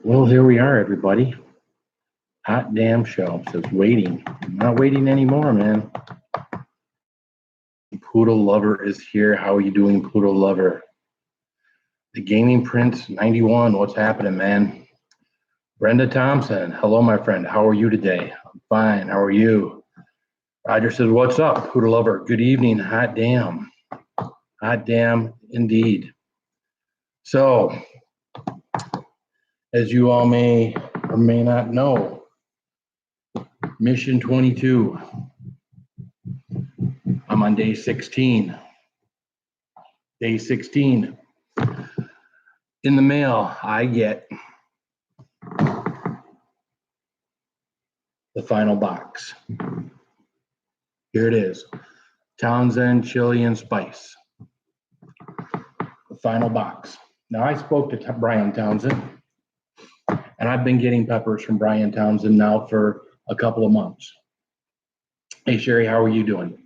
Well, here we are, everybody. Hot damn show. Says waiting. I'm not waiting anymore, man. Poodle Lover is here. How are you doing, Poodle Lover? The Gaming Prince 91. What's happening, man? Brenda Thompson. Hello, my friend. How are you today? I'm fine. How are you? Roger says, what's up, Poodle Lover? Good evening. Hot damn. Hot damn indeed. So, as you all may or may not know, Mission 22. I'm on day 16. Day 16. In the mail, I get the final box. Here it is. Townsend Chili and Spice. The final box. Now, I spoke to Brian Townsend, and I've been getting peppers from Brian Townsend now for a couple of months. Hey, Sherry, how are you doing?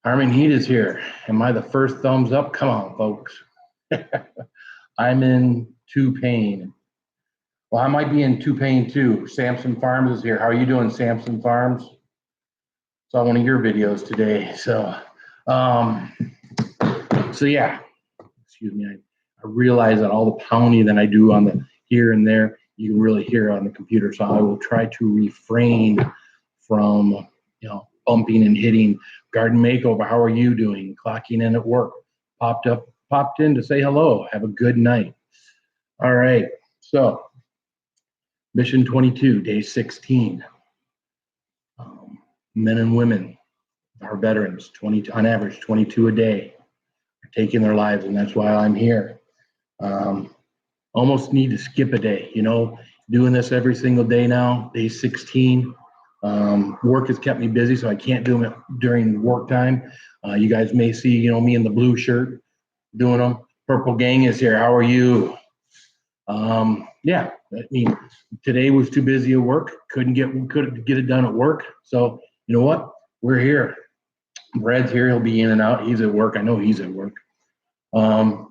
Harmon Heat is here. Am I the first thumbs up? Come on, folks. I'm in Two-Pane. Well, I might be in Two-Pane too. Samson Farms is here. How are you doing, Samson Farms? Saw one of your videos today. So yeah. Excuse me. I realize that all the pounding that I do on the here and there, you can really hear on the computer. So I will try to refrain from, bumping and hitting. Garden Makeover, how are you doing? Clocking in at work. Popped in to say hello. Have a good night. All right. So Mission 22, day 16. Men and women, our veterans, 20 on average, 22 a day, are taking their lives, and that's why I'm here. Almost need to skip a day, doing this every single day now, day 16. Work has kept me busy, so I can't do them during work time. You guys may see, me in the blue shirt doing them. Purple Gang is here. How are you? Yeah, today was too busy at work. Couldn't get it done at work. So you know what? We're here. Brad's here. He'll be in and out. He's at work. I know he's at work.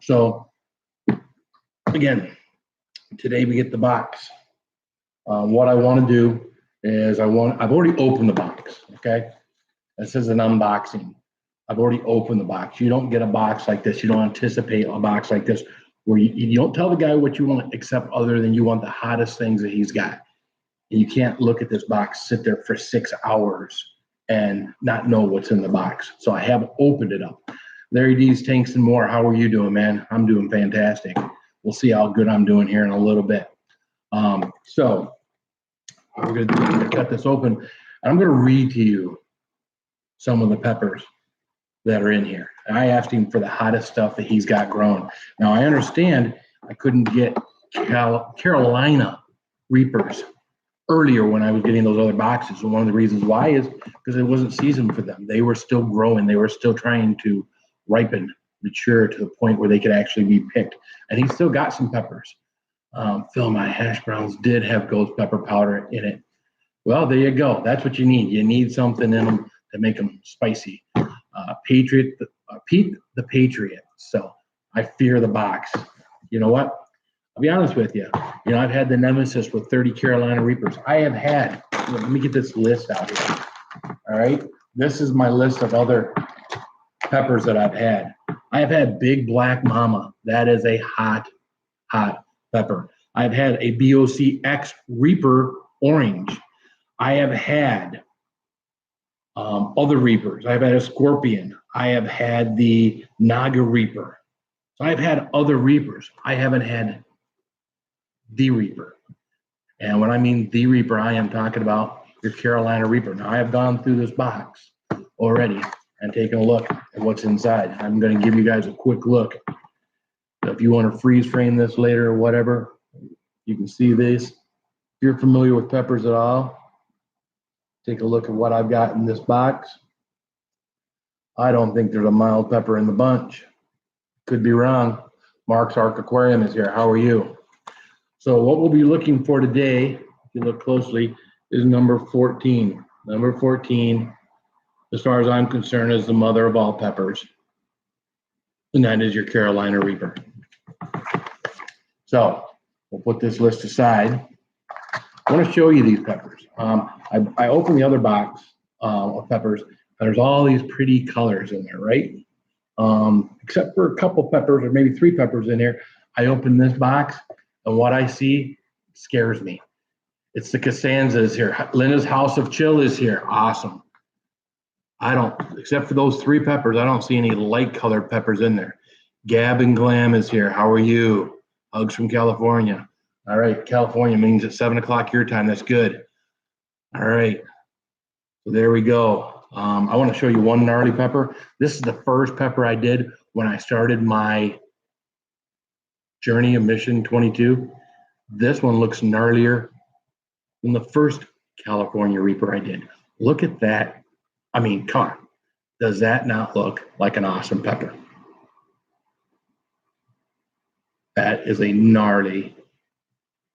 So again, today we get the box. What I want to do is I've already opened the box. Okay, this is an unboxing. I've already opened the box. You don't get a box like this. You don't anticipate a box like this where you don't tell the guy what you want, except other than you want the hottest things that he's got. And you can't look at this box, sit there for 6 hours and not know what's in the box. So I have opened it up. Larry D's Tanks and More. How are you doing, man? I'm doing fantastic. We'll see how good I'm doing here in a little bit. So we're gonna cut this open, and I'm gonna read to you some of the peppers that are in here. And I asked him for the hottest stuff that he's got growing. Now I understand I couldn't get Carolina Reapers earlier when I was getting those other boxes. And one of the reasons why is because it wasn't season for them. They were still growing. They were still trying to ripen, mature to the point where they could actually be picked. And he still got some peppers. Phil, my hash browns did have ghost pepper powder in it. Well, there you go. That's what you need. You need something in them to make them spicy. Pete the Patriot. So I fear the box. You know what? I'll be honest with you. I've had the nemesis with 30 Carolina Reapers. I have had, let me get this list out here. All right. This is my list of other peppers that I've had. I have had Big Black Mama. That is a hot pepper. I've had a BOC X Reaper Orange. I have had other Reapers. I've had a Scorpion. I have had the Naga Reaper. So I've had other Reapers. I haven't had the Reaper. And when I mean the Reaper, I am talking about your Carolina Reaper. Now I have gone through this box already and taken a look at what's inside. I'm going to give you guys a quick look. If you want to freeze frame this later or whatever, you can see this. If you're familiar with peppers at all, take a look at what I've got in this box. I don't think there's a mild pepper in the bunch. Could be wrong. Mark's Ark Aquarium is here. How are you? So what we'll be looking for today, if you look closely, is number 14. Number 14, as far as I'm concerned, is the mother of all peppers. And that is your Carolina Reaper. So we'll put this list aside. I want to show you these peppers. I opened the other box of peppers, and there's all these pretty colors in there, right? Except for a couple peppers or maybe 3 peppers in here. I opened this box, and what I see scares me. It's the Costanzas here. Linda's House of Chill is here. Awesome. Except for those 3 peppers, I don't see any light colored peppers in there. Gab and Glam is here. How are you? Hugs from California. All right, California means it's 7 o'clock your time. That's good. All right, so there we go. I want to show you one gnarly pepper. This is the first pepper I did when I started my journey of Mission 22. This one looks gnarlier than the first California Reaper I did. Look at that. I mean, come on. Does that not look like an awesome pepper? That is a gnarly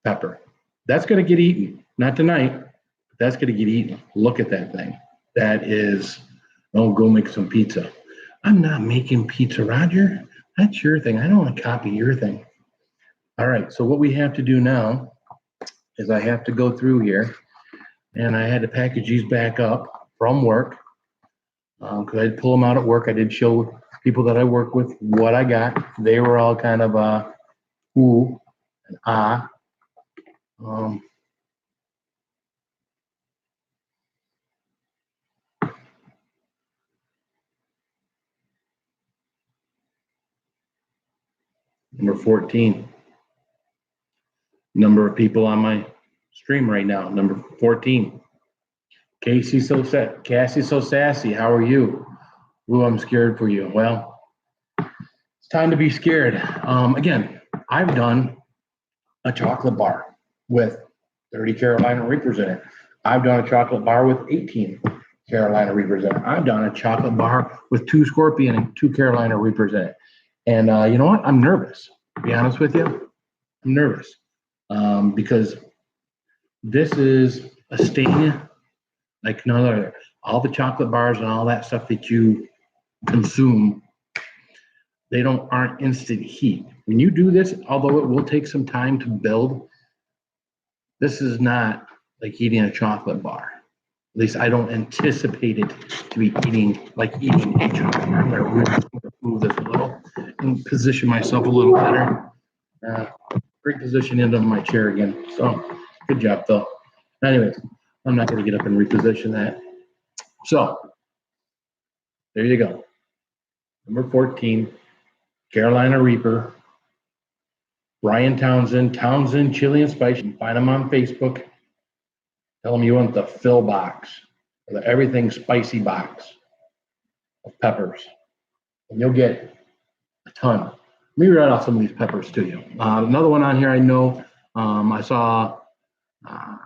pepper. That's going to get eaten. Not tonight, but that's going to get eaten. Look at that thing. That is, oh, go make some pizza. I'm not making pizza, Roger. That's your thing. I don't want to copy your thing. All right, so what we have to do now is I have to go through here, and I had to package these back up from work because I'd pull them out at work. I did show people that I work with what I got. They were all kind of ooh and ah. Number 14. Number of people on my stream right now. Number 14. Cassie so sassy. How are you? Ooh, I'm scared for you. Well, it's time to be scared. Again, I've done a chocolate bar with 30 Carolina Reapers in it. I've done a chocolate bar with 18 Carolina Reapers in it. I've done a chocolate bar with 2 Scorpion and 2 Carolina Reapers in it. And you know what? I'm nervous, to be honest with you. I'm nervous because this is a stain like none other. All the chocolate bars and all that stuff that you consume, they aren't instant heat. When you do this, although it will take some time to build, this is not like eating a chocolate bar. At least I don't anticipate it to be eating a chocolate bar. I'm going to move this a little and position myself a little better. Great position into my chair again. So good job, though. Anyways, I'm not going to get up and reposition that. So there you go. Number 14, Carolina Reaper, Brian Townsend, Townsend Chili and Spice. You can find them on Facebook. Tell them you want the fill box, or the everything spicy box of peppers, and you'll get a ton. Let me read off some of these peppers to you. Another one on here I know I saw, I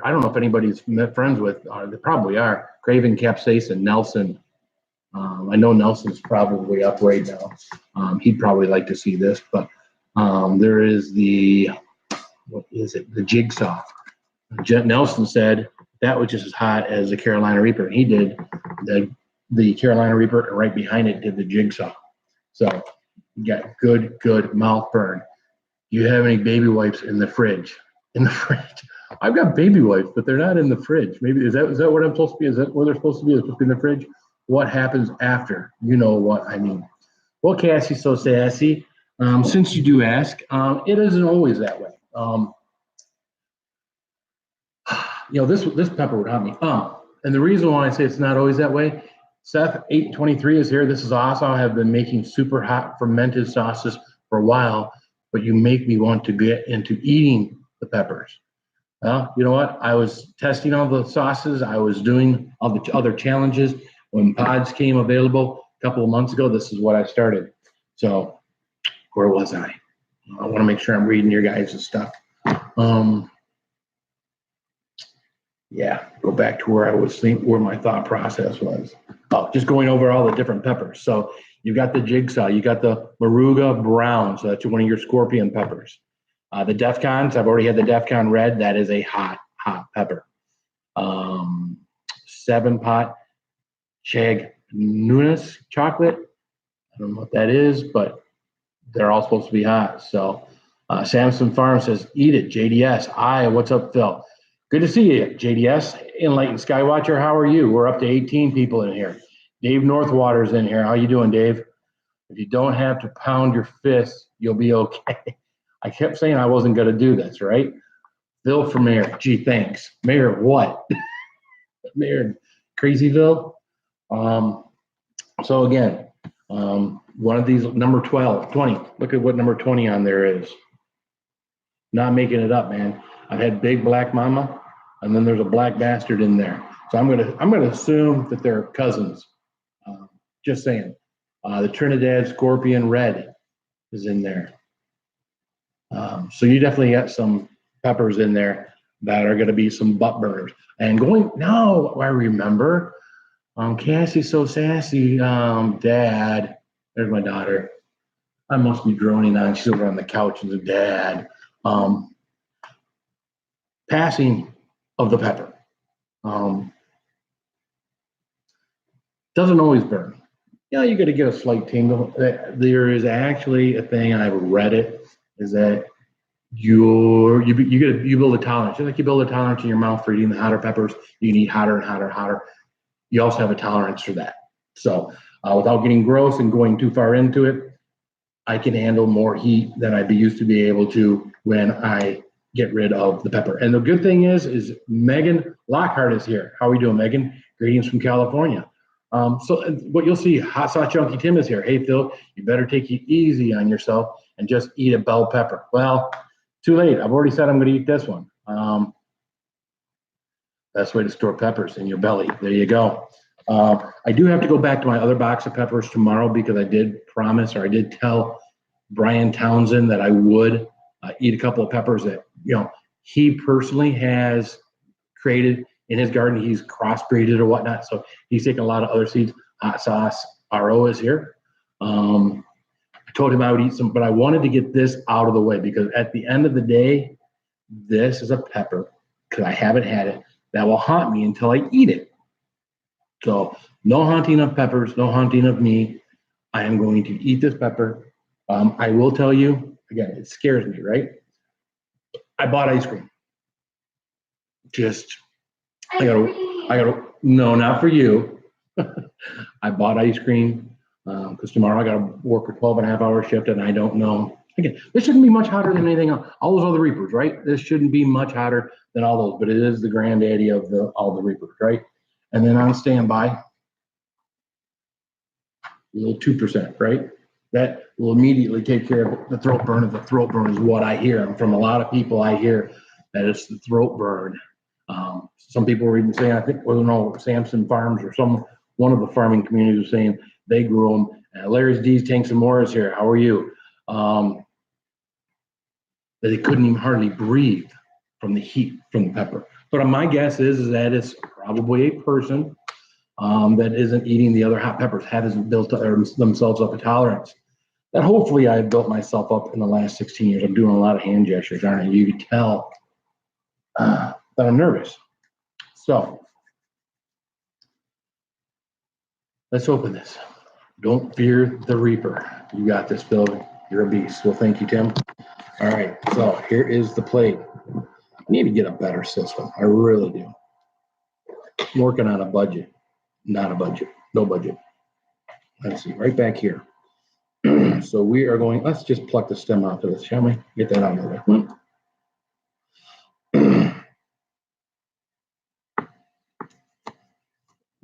don't know if anybody's friends with, they probably are, Craven Capsaicin, Nelson. I know Nelson's probably up right now. He'd probably like to see this, but there is the, what is it? The Jigsaw. Nelson said that was just as hot as the Carolina Reaper. And he did the Carolina Reaper, and right behind it did the Jigsaw. So you got good mouth burn. Do you have any baby wipes in the fridge? In the fridge. I've got baby wipes, but they're not in the fridge. Maybe is that what I'm supposed to be? Is that where they're supposed to be? They're supposed to be in the fridge? What happens after? You know what I mean. Well, Cassie's so sassy. Since you do ask, it isn't always that way. You know, this pepper would haunt me. And the reason why I say it's not always that way, Seth 823 is here. This is awesome. I have been making super hot fermented sauces for a while, but you make me want to get into eating the peppers. Well, you know what? I was testing all the sauces. I was doing all the other challenges. When pods came available a couple of months ago, this is what I started. So where was I? I want to make sure I'm reading your guys' stuff. Yeah, go back to where I was thinking, where my thought process was. Oh, just going over all the different peppers. So you've got the Jigsaw, you got the Moruga Brown, so that's one of your Scorpion peppers. The Defcons, I've already had the Defcon Red. That is a hot pepper. 7-pot Shag Nunes chocolate. I don't know what that is, but they're all supposed to be hot. So Samson Farm says, eat it, JDS. What's up, Phil? Good to see you, JDS. Enlightened Skywatcher, how are you? We're up to 18 people in here. Dave Northwater's in here. How you doing, Dave? If you don't have to pound your fists, you'll be okay. I kept saying I wasn't going to do this, right? Phil for mayor. Gee, thanks. Mayor of what? Mayor Crazyville? So again, one of these, number 12, 20. Look at what number 20 on there is. Not making it up, man. I've had Big Black Mama, and then there's a black bastard in there. So I'm gonna assume that they're cousins. Just saying. The Trinidad Scorpion Red is in there. So you definitely got some peppers in there that are going to be some butt burners. And now I remember, Cassie's so sassy. Dad, there's my daughter. I must be droning on. She's over on the couch and said, Dad. Passing of the pepper. Doesn't always burn. Yeah, you got to get a slight tingle. There is actually a thing, and I've read it, is that you build a tolerance. Just like you build a tolerance in your mouth for eating the hotter peppers, you can eat hotter and hotter and hotter. You also have a tolerance for that. So without getting gross and going too far into it, I can handle more heat than I'd be used to be able to when I get rid of the pepper. And the good thing is Megan Lockhart is here. How are we doing, Megan? Greetings from California. So what you'll see, Hot Sauce Junkie Tim is here. Hey, Phil, you better take it easy on yourself and just eat a bell pepper. Well, too late. I've already said I'm going to eat this one. Best way to store peppers in your belly. There you go. I do have to go back to my other box of peppers tomorrow because I did promise, or I did tell Brian Townsend that I would eat a couple of peppers that, he personally has created in his garden. He's crossbreeded or whatnot. So he's taken a lot of other seeds. Hot Sauce RO is here. I told him I would eat some, but I wanted to get this out of the way because at the end of the day, this is a pepper, because I haven't had it, that will haunt me until I eat it. So no haunting of peppers, no haunting of me. I am going to eat this pepper. I will tell you, again, it scares me, right? I bought ice cream. No, not for you. I bought ice cream because tomorrow I got to work a 12.5-hour shift, and I don't know. Again, this shouldn't be much hotter than anything else. All those other Reapers, right? This shouldn't be much hotter than all those, but it is the granddaddy of all the Reapers, right? And then on standby, a little 2%, right? That will immediately take care of the throat burn. If the throat burn is what I hear, and from a lot of people, I hear that it's the throat burn. Some people were even saying, I think, Samson Farms or one of the farming communities was saying they grew them. Larry's D's Tanks and More is here. How are you? That they couldn't even hardly breathe from the heat from the pepper. But my guess is that it's probably a person that isn't eating the other hot peppers, hasn't built themselves up a tolerance. That hopefully I've built myself up in the last 16 years. I'm doing a lot of hand gestures, aren't I? You can tell that I'm nervous. So let's open this. Don't fear the Reaper. You got this, Bill. You're a beast. Well, thank you, Tim. All right, so here is the plate. I need to get a better system. I really do. I'm working on a budget. Not a budget. No budget. Let's see, right back here. So we are going, let's just pluck the stem off of this, shall we? Get that out of there.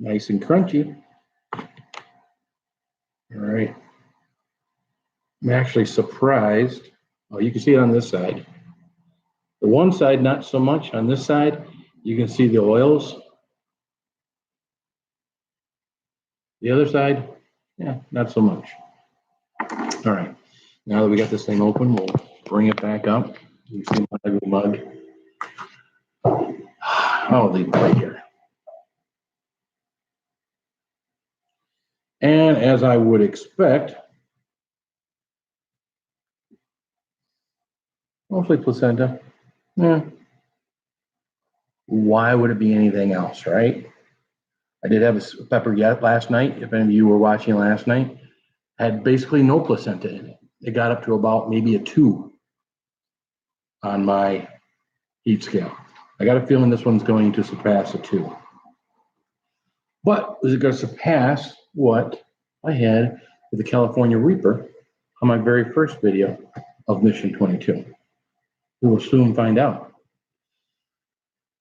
Nice and crunchy. All right. I'm actually surprised. Oh, you can see it on this side. The one side, not so much. On this side, you can see the oils. The other side, yeah, not so much. All right. Now that we got this thing open, we'll bring it back up. You can see my ugly mug. I'll leave it right here. And as I would expect, hopefully placenta. Yeah. Why would it be anything else, right? I did have a pepper yet last night. If any of you were watching last night, had basically no placenta in it. It got up to about maybe a 2. on my heat scale. I got a feeling this one's going to surpass a 2. But is it going to surpass what I had with the California Reaper on my very first video of Mission 22? We will soon find out.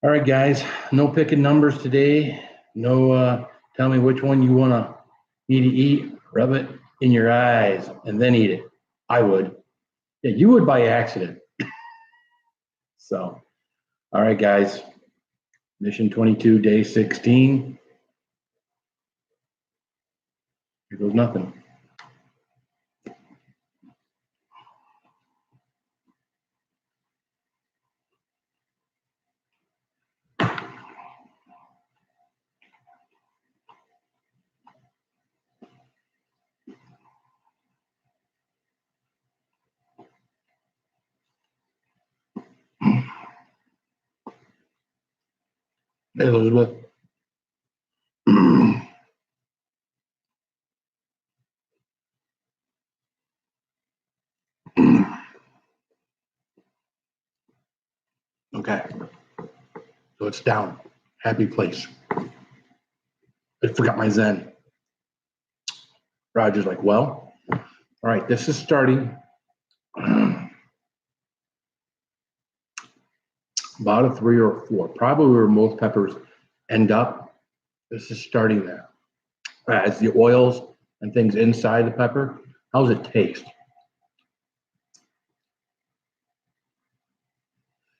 All right, guys, no picking numbers today. No tell me which one you need to eat. Rub it in your eyes and then eat it. I would. Yeah, you would by accident. So, all right, guys. Mission 22, day 16. Here goes nothing. Hey, Elizabeth. Okay, so it's down. Happy place. I forgot my Zen. Roger's like, well, all right, this is starting about a 3 or 4, probably where most peppers end up. This is starting there. As the oils and things inside the pepper, how does it taste?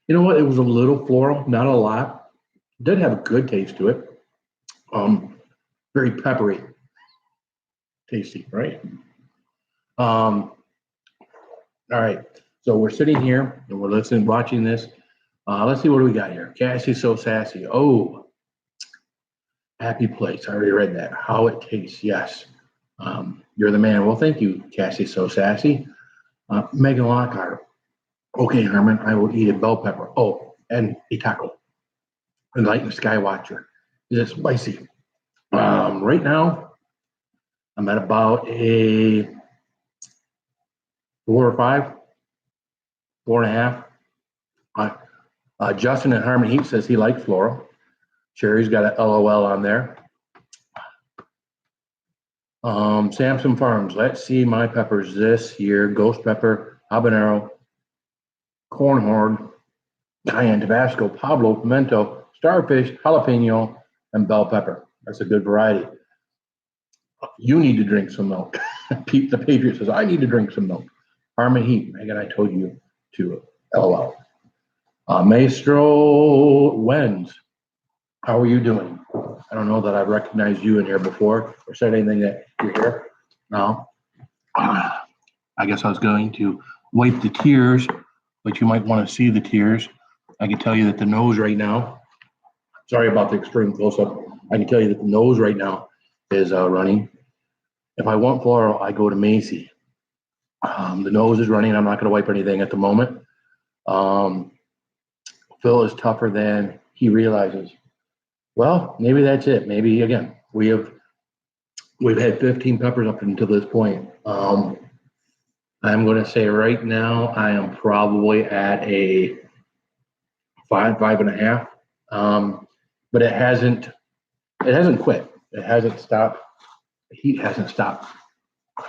You know what? It was a little floral, not a lot. It did have a good taste to it. Very peppery, tasty, right? All right. So we're sitting here and we're watching this. Let's see what do we got here. Cassie So Sassy. Oh, happy place. I already read that. How it tastes. Yes. You're the man. Well, thank you, Cassie So Sassy. Megan Lockhart. Okay, Herman, I will eat a bell pepper. Oh, and a taco. Enlightened Skywatcher. Is it spicy? Right now, I'm at about a 4 or 5, 4.5. Justin at Harmon Heat says he likes floral. Sherry's got an LOL on there. Samson Farms. Let's see my peppers this year. Ghost pepper, habanero, cornhorn, cayenne, Tabasco, Pablo, pimento, starfish, jalapeno, and bell pepper. That's a good variety. You need to drink some milk. Pete the Patriot says, I need to drink some milk. Harmon Heat. Megan, I told you to LOL. Maestro Wenz. How are you doing? I don't know that I've recognized you in here before or said anything that you're here. No. I guess I was going to wipe the tears, but you might want to see the tears. I can tell you that the nose right now, sorry about the extreme close-up. I can tell you that the nose right now is running. If I want floral, I go to Macy. The nose is running. I'm not going to wipe anything at the moment. Phil is tougher than he realizes. Well, maybe that's it. Maybe again, we've had 15 peppers up until this point. I'm going to say right now I am probably at a 5, 5.5. But it hasn't quit. It hasn't stopped. The heat hasn't stopped. The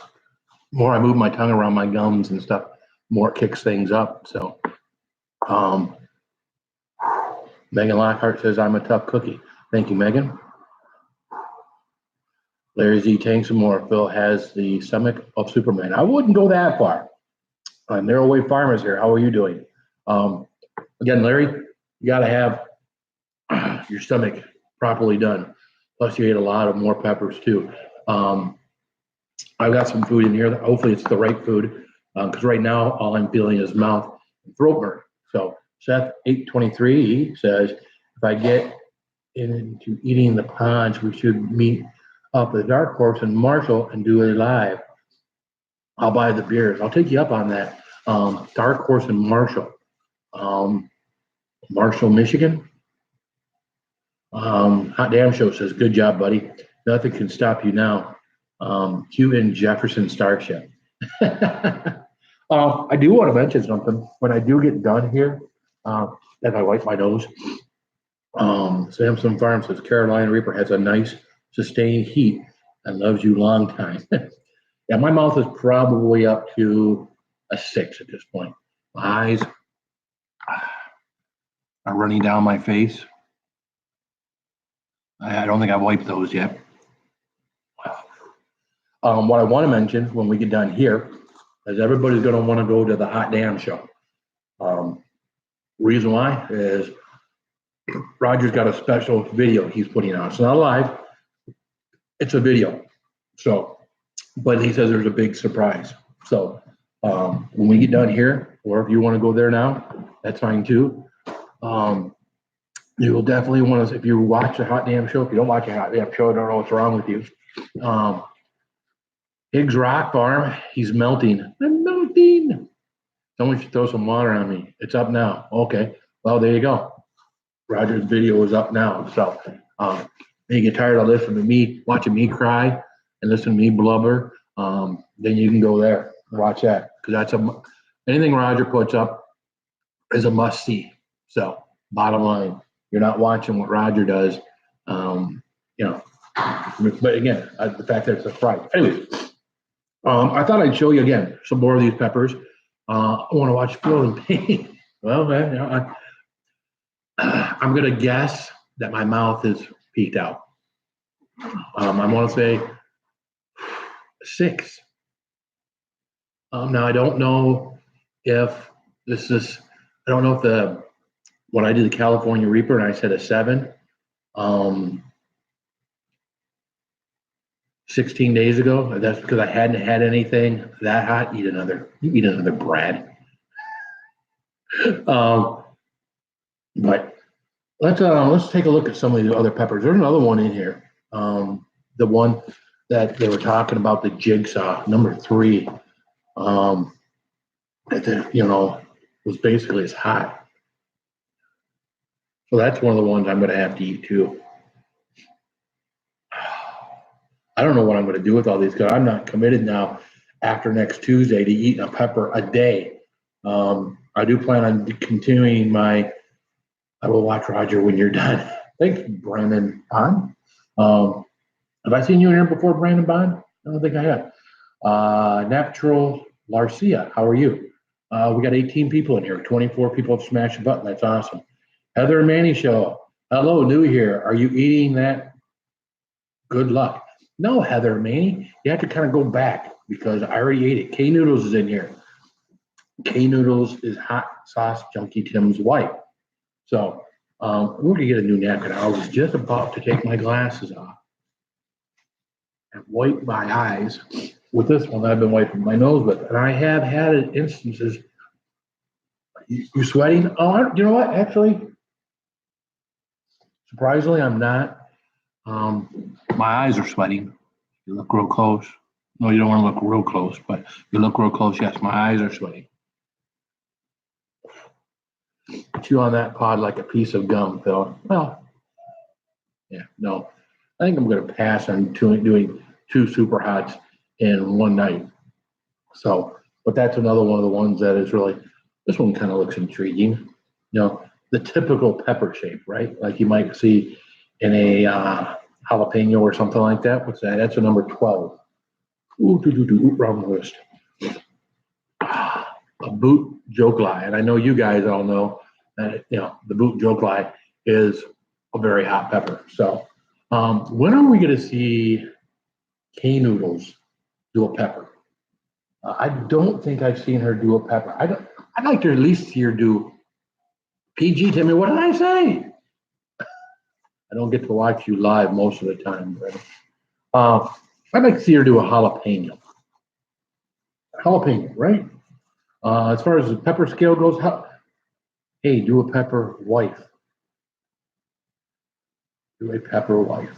more I move my tongue around my gums and stuff, more it kicks things up. So, Megan Lockhart says I'm a tough cookie. Thank you, Megan. Larry Z, tank some more. Phil has the stomach of Superman. I wouldn't go that far. Narrow Way Farmers here. How are you doing? Again, Larry, you got to have your stomach properly done. Plus, you ate a lot of more peppers too. I've got some food in here. Hopefully, it's the right food because right now all I'm feeling is mouth and throat burn. So Seth 823 says, if I get into eating the punch, we should meet up at Dark Horse and Marshall and do a live. I'll buy the beers. I'll take you up on that. Dark Horse and Marshall. Marshall, Michigan. Hot Damn Show says, good job, buddy. Nothing can stop you now. Q and Jefferson Starship. I do want to mention something. When I do get done here, as I wipe my nose, Samson Farm says Carolina Reaper has a nice sustained heat and loves you long time. Yeah, my mouth is probably up to a 6 at this point. My eyes are running down my face. I don't think I've wiped those yet. What I want to mention when we get done here is everybody's going to want to go to the Hot Damn Show. Reason why is Roger's got a special video he's putting out. It's not live, it's a video. So, but he says there's a big surprise. So when we get done here, or if you want to go there now, that's fine too. You will definitely want to, if you watch a Hot Damn Show, if you don't watch a Hot Damn Show, I don't know what's wrong with you. Higgs Rock Farm, he's melting. I'm melting. Someone should throw some water on me. It's up now. Okay. Well, there you go. Roger's video is up now. So you get tired of listening to me, watching me cry and listening to me blubber, then you can go there and watch that. Because anything Roger puts up is a must see. So bottom line, you're not watching what Roger does. But again, the fact that it's a fry. Anyways, I thought I'd show you again some more of these peppers. I want to watch Feel and Pain. Well, man, I'm gonna guess that my mouth is peaked out. I want to say 6. Now I don't know if this is. I don't know if when I did the California Reaper and I said a 7. 16 days ago. That's because I hadn't had anything that hot. Eat another Brad. But let's take a look at some of these other peppers. There's another one in here. The one that they were talking about, the Jigsaw number 3. That was basically as hot. So that's one of the ones I'm going to have to eat too. I don't know what I'm going to do with all these because I'm not committed now after next Tuesday to eating a pepper a day. I do plan on continuing I will watch Roger when you're done. Thanks, Brandon Bond. Have I seen you in here before, Brandon Bond? I don't think I have. Natural Larcia, how are you? We got 18 people in here. 24 people have smashed the button. That's awesome. Heather and Manny Show. Hello, new here. Are you eating that? Good luck. No, Heather and Manny. You have to kind of go back because I already ate it. K Noodles is in here. K Noodles is Hot Sauce Junkie Tim's wife. So we're going to get a new napkin. I was just about to take my glasses off and wipe my eyes with this one I've been wiping my nose with. And I have had instances. You sweating? Oh, you know what? Actually, surprisingly, I'm not. My eyes are sweating. You look real close. No, you don't want to look real close, but you look real close. Yes, my eyes are sweating. Chew on that pod like a piece of gum, Phil. Well, yeah, no. I think I'm going to pass on doing 2 super hots in one night. So, but that's another one of the ones that is really, this one kind of looks intriguing. The typical pepper shape, right? Like you might see in a jalapeno or something like that. What's that? That's a number 12. Ooh, wrong list. A boot jokelai, and I know you guys all know that the boot jokelai is a very hot pepper. So, when are we going to see K Noodles do a pepper? I don't think I've seen her do a pepper. I'd like to at least see her do PG. Tell me, what did I say? I don't get to watch you live most of the time, right? I'd like to see her do a jalapeno. Jalapeno, right? As far as the pepper scale goes, hey, do a pepper wife. Do a pepper wife.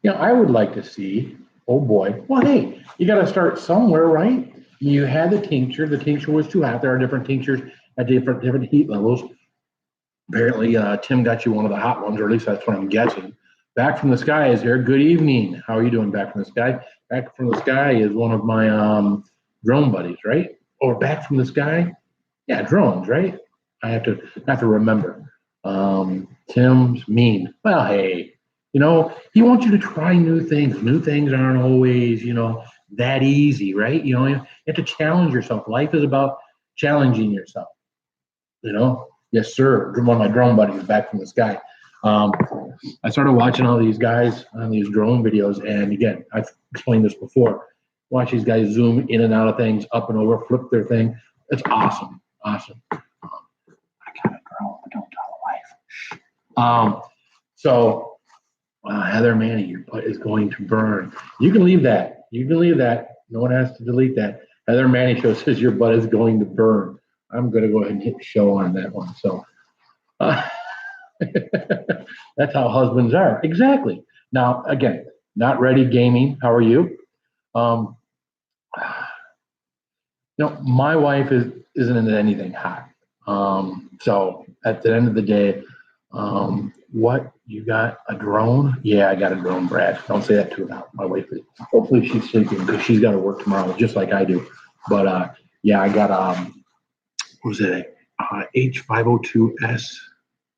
I would like to see, oh boy, well, hey, you got to start somewhere, right? You had the tincture. The tincture was too hot. There are different tinctures at different heat levels. Apparently, Tim got you one of the hot ones, or at least that's what I'm guessing. Back from the Sky is here. Good evening. How are you doing, Back from the Sky? Back from the Sky is one of my drone buddies, right? or back from the sky. Yeah, drones, right? I have to remember. Tim's mean. Well, hey, he wants you to try new things. New things aren't always, that easy, right? You have to challenge yourself. Life is about challenging yourself. Yes, sir. One of my drone buddies back from the sky. Um, I started watching all these guys on these drone videos, and again, I've explained this before. Watch these guys zoom in and out of things, up and over, flip their thing. It's awesome, awesome. I got a drone, but don't tell the wife. So Heather Manny, your butt is going to burn. You can leave that. You can leave that. No one has to delete that. Heather Manny show says your butt is going to burn. I'm going to go ahead and hit show on that one. So that's how husbands are. Exactly. Now, again, not ready gaming. How are you? Um, my wife isn't into anything hot. So at the end of the day, what you got a drone? Yeah, I got a drone, Brad. Don't say that to her now. My wife is. Hopefully she's sleeping because she's got to work tomorrow, just like I do. But yeah, I got what was it? H502S.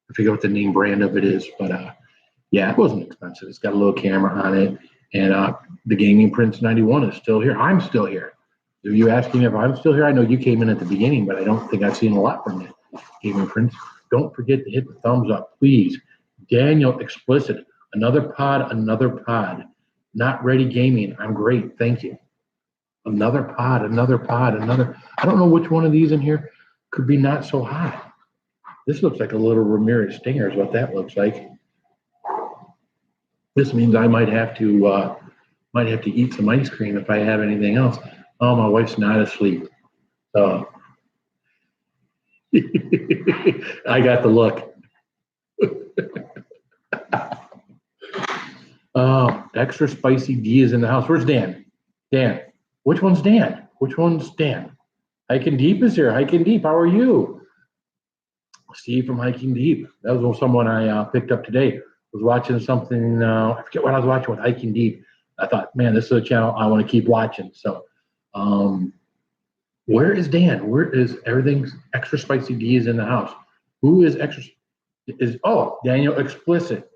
I forget what the name brand of it is, but yeah, it wasn't expensive. It's got a little camera on it, and the Gaming Prince 91 is still here. I'm still here. Are you asking if I'm still here? I know you came in at the beginning, but I don't think I've seen a lot from you, Gaming Prince. Don't forget to hit the thumbs up, please. Daniel Explicit, another pod, another pod. Not ready gaming. I'm great. Thank you. Another pod, another pod, another. I don't know which one of these in here could be not so hot. This looks like a little Ramirez Stinger is what that looks like. This means I might have to eat some ice cream if I have anything else. Oh, my wife's not asleep. So I got the look. Extra spicy D is in the house. Where's Dan? Dan. Which one's Dan? Which one's Dan? Hiking Deep is here. Hiking Deep, how are you? Steve from Hiking Deep. That was someone I picked up today. I was watching something, I forget what I was watching with Hiking Deep. I thought, man, this is a channel I want to keep watching. So, where is Dan? Where is everything's extra spicy D is in the house? Who is extra? Daniel Explicit.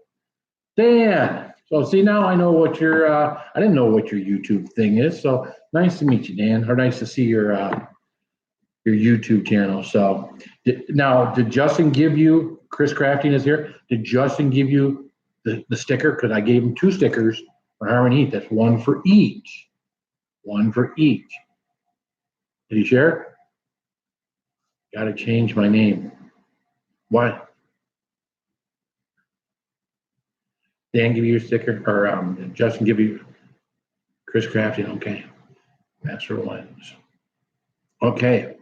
Dan. So see, now I know what your I didn't know what your YouTube thing is. So nice to meet you, Dan. Or nice to see your YouTube channel. So now, did Justin give you? Chris Crafting is here. Did Justin give you the sticker? Because I gave him 2 stickers for Harmony Heat. That's one for each. One for each. Did he share? Got to change my name. Why? Dan give you a sticker, or Justin give you Chris Crafting? Okay, Master Lens. Okay,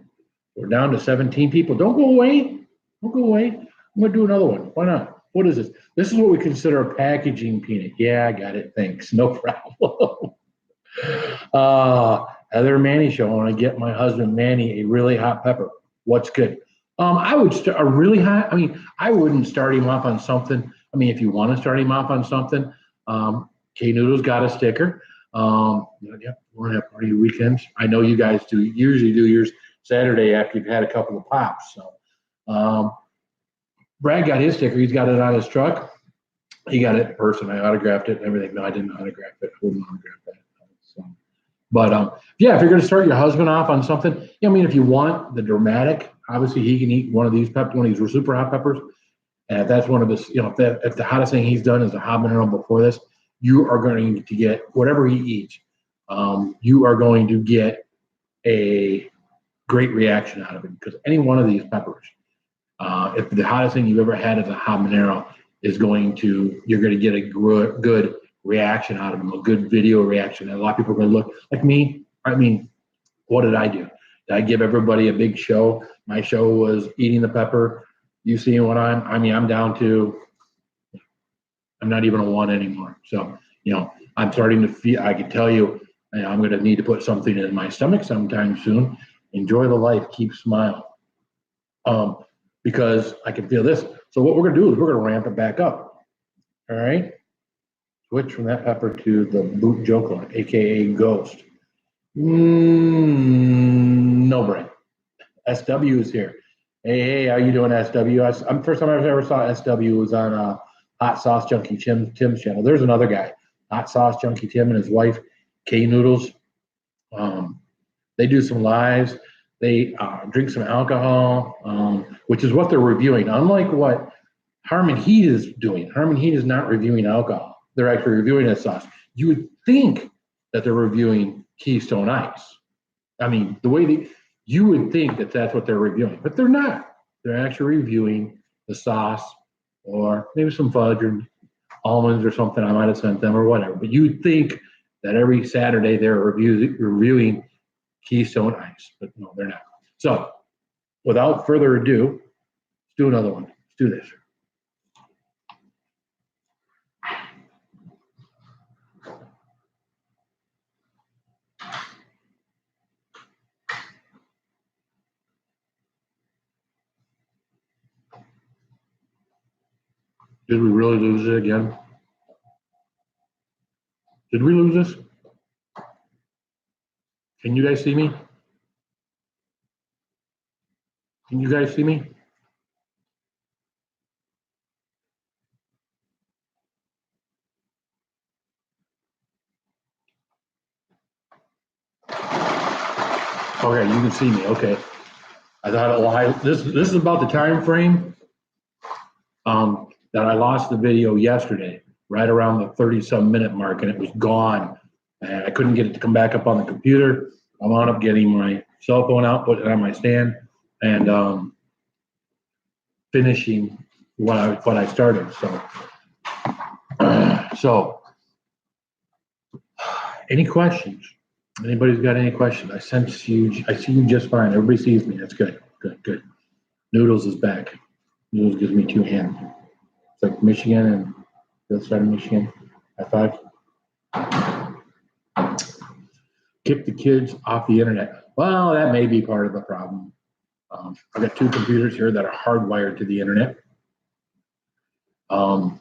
we're down to 17 people. Don't go away. Don't go away. I'm gonna do another one. Why not? What is this? This is what we consider a packaging peanut. Yeah, I got it. Thanks. No problem. Heather Manny show. I want to get my husband Manny a really hot pepper. What's good? I would start a really hot. I mean, I wouldn't start him off on something. I mean, if you want to start him off on something, K Noodle's got a sticker. Yeah, we're gonna have party weekends. I know you guys usually do yours Saturday after you've had a couple of pops. So, Brad got his sticker. He's got it on his truck. He got it in person. I autographed it and everything. No, I didn't autograph it. I wouldn't autograph that. So, but yeah, if you're going to start your husband off on something, I mean, if you want the dramatic, obviously he can eat one of these super hot peppers. And if that's one of his, if the hottest thing he's done is a habanero before this, you are going to get whatever he eats. You are going to get a great reaction out of it, because any one of these peppers, if the hottest thing you've ever had is a habanero, you're going to get a good reaction out of them, a good video reaction. And a lot of people are going to look like me. I mean, what did I do? Did I give everybody a big show? My show was eating the pepper. You see what I'm down to, I'm not even a 1 anymore. So, I'm starting to feel, I can tell you, I'm going to need to put something in my stomach sometime soon. Enjoy the life, keep smiling. Because I can feel this. So what we're going to do is we're going to ramp it back up. All right. Switch from that pepper to the boot joker, AKA Ghost. No brain. SW is here. Hey, how you doing, SW? I'm first time I ever saw SW was on Hot Sauce Junkie Tim's channel. There's another guy, Hot Sauce Junkie Tim, and his wife, K Noodles. They do some lives. They drink some alcohol, which is what they're reviewing. Unlike what Harmon Heat is doing. Harmon Heat is not reviewing alcohol. They're actually reviewing a sauce. You would think that they're reviewing Keystone Ice. I mean, you would think that that's what they're reviewing, but they're not. They're actually reviewing the sauce or maybe some fudge or almonds or something I might have sent them or whatever. But you would think that every Saturday they're reviewing Keystone Ice, but no, they're not. So without further ado, let's do another one. Let's do this. Did we really lose it again? Did we lose this? Can you guys see me? Can you guys see me? Okay, you can see me. Okay. I thought this is about the time frame that I lost the video yesterday, right around the 30-some minute mark, and it was gone. And I couldn't get it to come back up on the computer. I wound up getting my cell phone out, put it on my stand, and finishing what I started. So, any questions? Anybody's got any questions? I see you just fine. Everybody sees me. That's good. Good. Noodles is back. Noodles gives me two hands. It's like Michigan and the other side of Michigan. High five. Kick the kids off the internet. Well, that may be part of the problem. I've got two computers here that are hardwired to the internet. And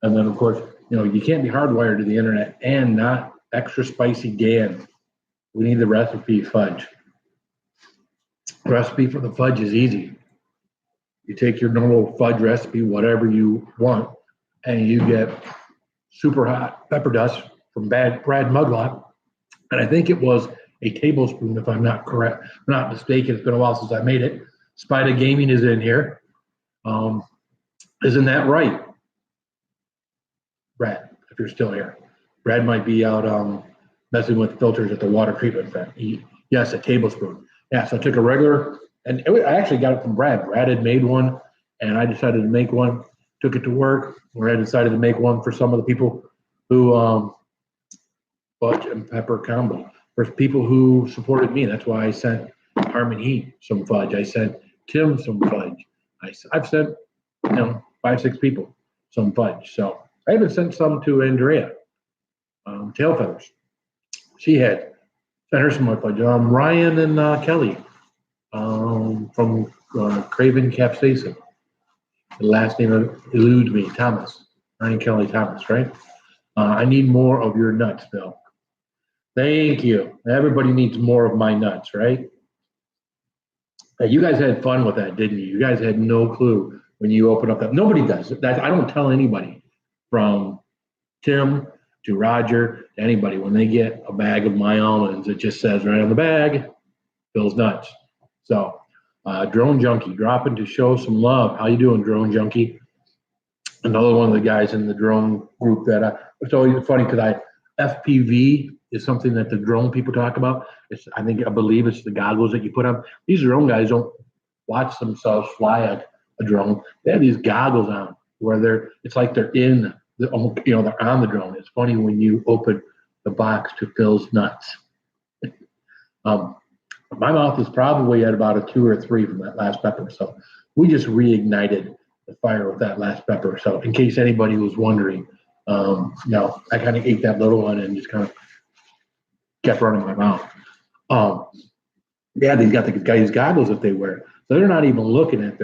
then, of course, you can't be hardwired to the internet and not extra spicy Dan. We need the recipe fudge. The recipe for the fudge is easy. You take your normal fudge recipe, whatever you want, and you get super hot pepper dust from Brad Muglot. And I think it was a tablespoon, if I'm not mistaken. It's been a while since I made it. Spida Gaming is in here. Isn't that right, Brad, if you're still here? Brad might be out messing with filters at the water treatment plant. Yes, a tablespoon. Yeah, so I took a regular, and I actually got it from Brad. Brad had made one, and I decided to make one. Took it to work, where I decided to make one for some of the people who fudge and pepper combo. For people who supported me, that's why I sent Harmon Heat some fudge. I sent Tim some fudge. I've sent 5-6 people some fudge. So I even sent some to Andrea, Tail Feathers. She sent her some more fudge. Ryan and Kelly from Craven Capsaicin. The last name eludes me, Thomas. Ryan Kelly Thomas, right? I need more of your nuts, Bill. Thank you. Everybody needs more of my nuts, right? Hey, you guys had fun with that, didn't you? You guys had no clue when you open up that. Nobody does. I don't tell anybody, from Tim to Roger to anybody, when they get a bag of my almonds, it just says right on the bag, Bill's nuts. So, Drone Junkie, dropping to show some love. How you doing, Drone Junkie? Another one of the guys in the drone group that it's always funny because FPV is something that the drone people talk about. I believe it's the goggles that you put on. These drone guys don't watch themselves fly a drone. They have these goggles on where it's like they're in they're on the drone. It's funny when you open the box to Phil's nuts. My mouth is probably at about a 2 or 3 from that last pepper. So we just reignited the fire with that last pepper. So in case anybody was wondering, I kind of ate that little one and just kind of kept running my mouth. They've got these goggles that they wear. So they're not even looking at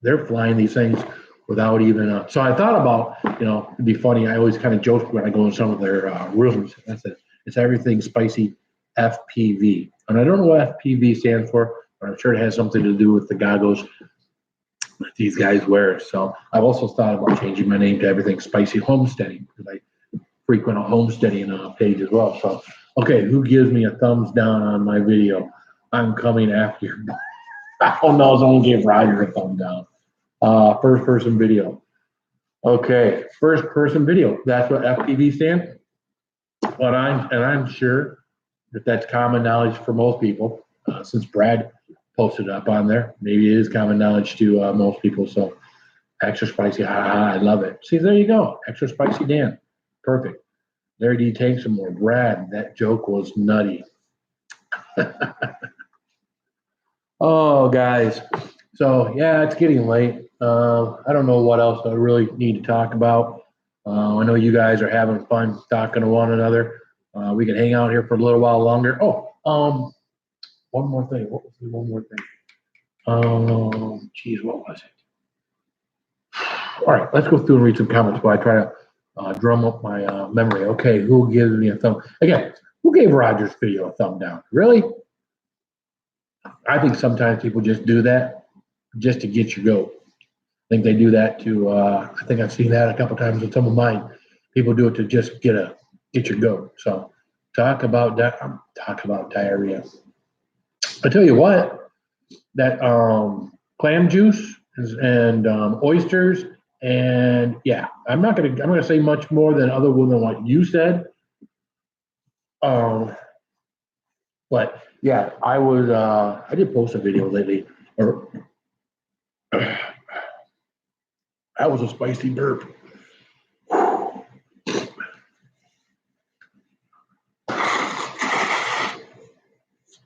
they're flying these things without even, so I thought about, it'd be funny. I always kind of joke when I go in some of their rooms. I said, it's everything spicy FPV. And I don't know what FPV stands for, but I'm sure it has something to do with the goggles that these guys wear. So I've also thought about changing my name to Everything Spicy Homesteading, because I frequent a homesteading page as well. So, okay, who gives me a thumbs down on my video? I'm coming after you. Oh no, someone gave Roger a thumb down. First person video. Okay, first person video. That's what FPV stands. But I'm sure that that's common knowledge for most people, since Brad posted up on there. Maybe it is common knowledge to most people. So extra spicy, I love it. See, there you go, extra spicy Dan, perfect. There you take some more. Brad, that joke was nutty. Oh, guys. So yeah, it's getting late. I don't know what else I really need to talk about. I know you guys are having fun talking to one another. We can hang out here for a little while longer. Oh, one more thing. What was the one more thing? Geez, what was it? All right, let's go through and read some comments while I try to drum up my memory. Okay, who gives me a thumb? Again, who gave Roger's video a thumb down? Really? I think sometimes people just do that just to get your goat. I think they do that to. I think I've seen that a couple times with some of mine. People do it to just get your goat. So talk about diarrhea. I tell you what, that clam juice and oysters, and yeah, I'm gonna say much more than other than what you said. But yeah, I did post a video lately, or that was a spicy burp.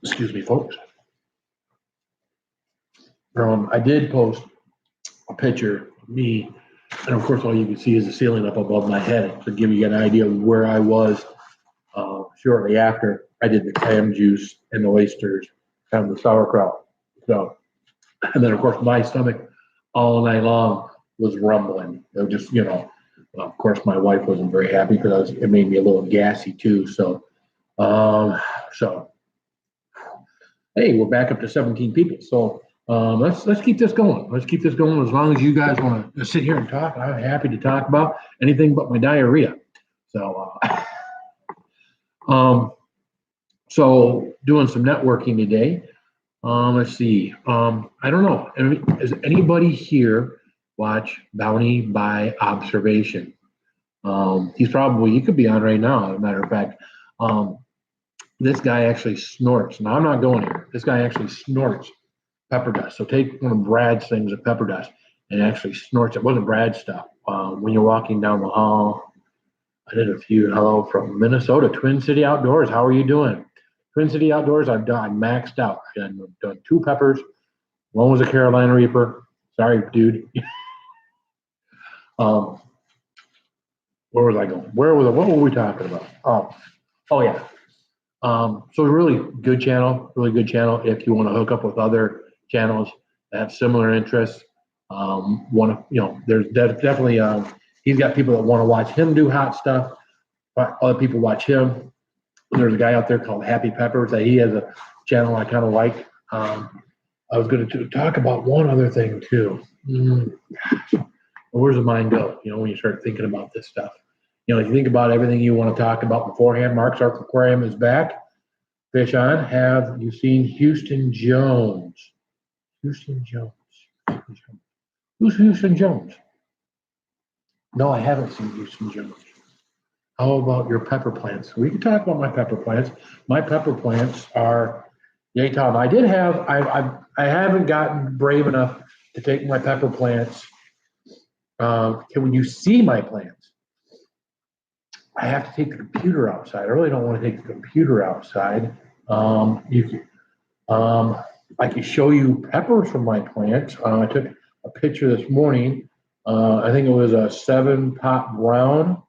Excuse me, folks. I did post a picture of me, and of course, all you can see is the ceiling up above my head to give you an idea of where I was shortly after I did the clam juice and the oysters and the sauerkraut. So, and then of course, my stomach all night long was rumbling. It was just, of course, my wife wasn't very happy because it made me a little gassy too. So, hey, we're back up to 17 people. So let's keep this going. Let's keep this going as long as you guys want to sit here and talk. I'm happy to talk about anything but my diarrhea. So, so doing some networking today. Let's see. I don't know. Does anybody here watch Bounty by Observation? He could be on right now, as a matter of fact. This guy actually snorts. Now, I'm not going here. This guy actually snorts pepper dust. So take one of Brad's things of pepper dust and actually snorts. It wasn't Brad's stuff. When you're walking down the hall, I did a few. Hello from Minnesota, Twin City Outdoors. How are you doing? Twin City Outdoors, I maxed out. I've done 2 peppers. One was a Carolina Reaper. Sorry, dude. Where was I going? What were we talking about? Oh yeah. So really good channel if you want to hook up with other channels that have similar interests. There's definitely he's got people that want to watch him do hot stuff, but other people watch him. There's a guy out there called Happy Peppers that he has a channel I kind of like. I was going to talk about one other thing too. Where's the mind go? When you start thinking about this stuff. If you think about everything you want to talk about beforehand, Mark's Ark Aquarium is back. Fish on. Have you seen Houston Jones? Houston Jones. Who's Houston Jones? No, I haven't seen Houston Jones. How about your pepper plants? We can talk about my pepper plants. My pepper plants are, yay, Tom. I haven't gotten brave enough to take my pepper plants. Can you see my plants? I have to take the computer outside. I really don't want to take the computer outside. I can show you peppers from my plants. I took a picture this morning. I think it was a 7-pot brown,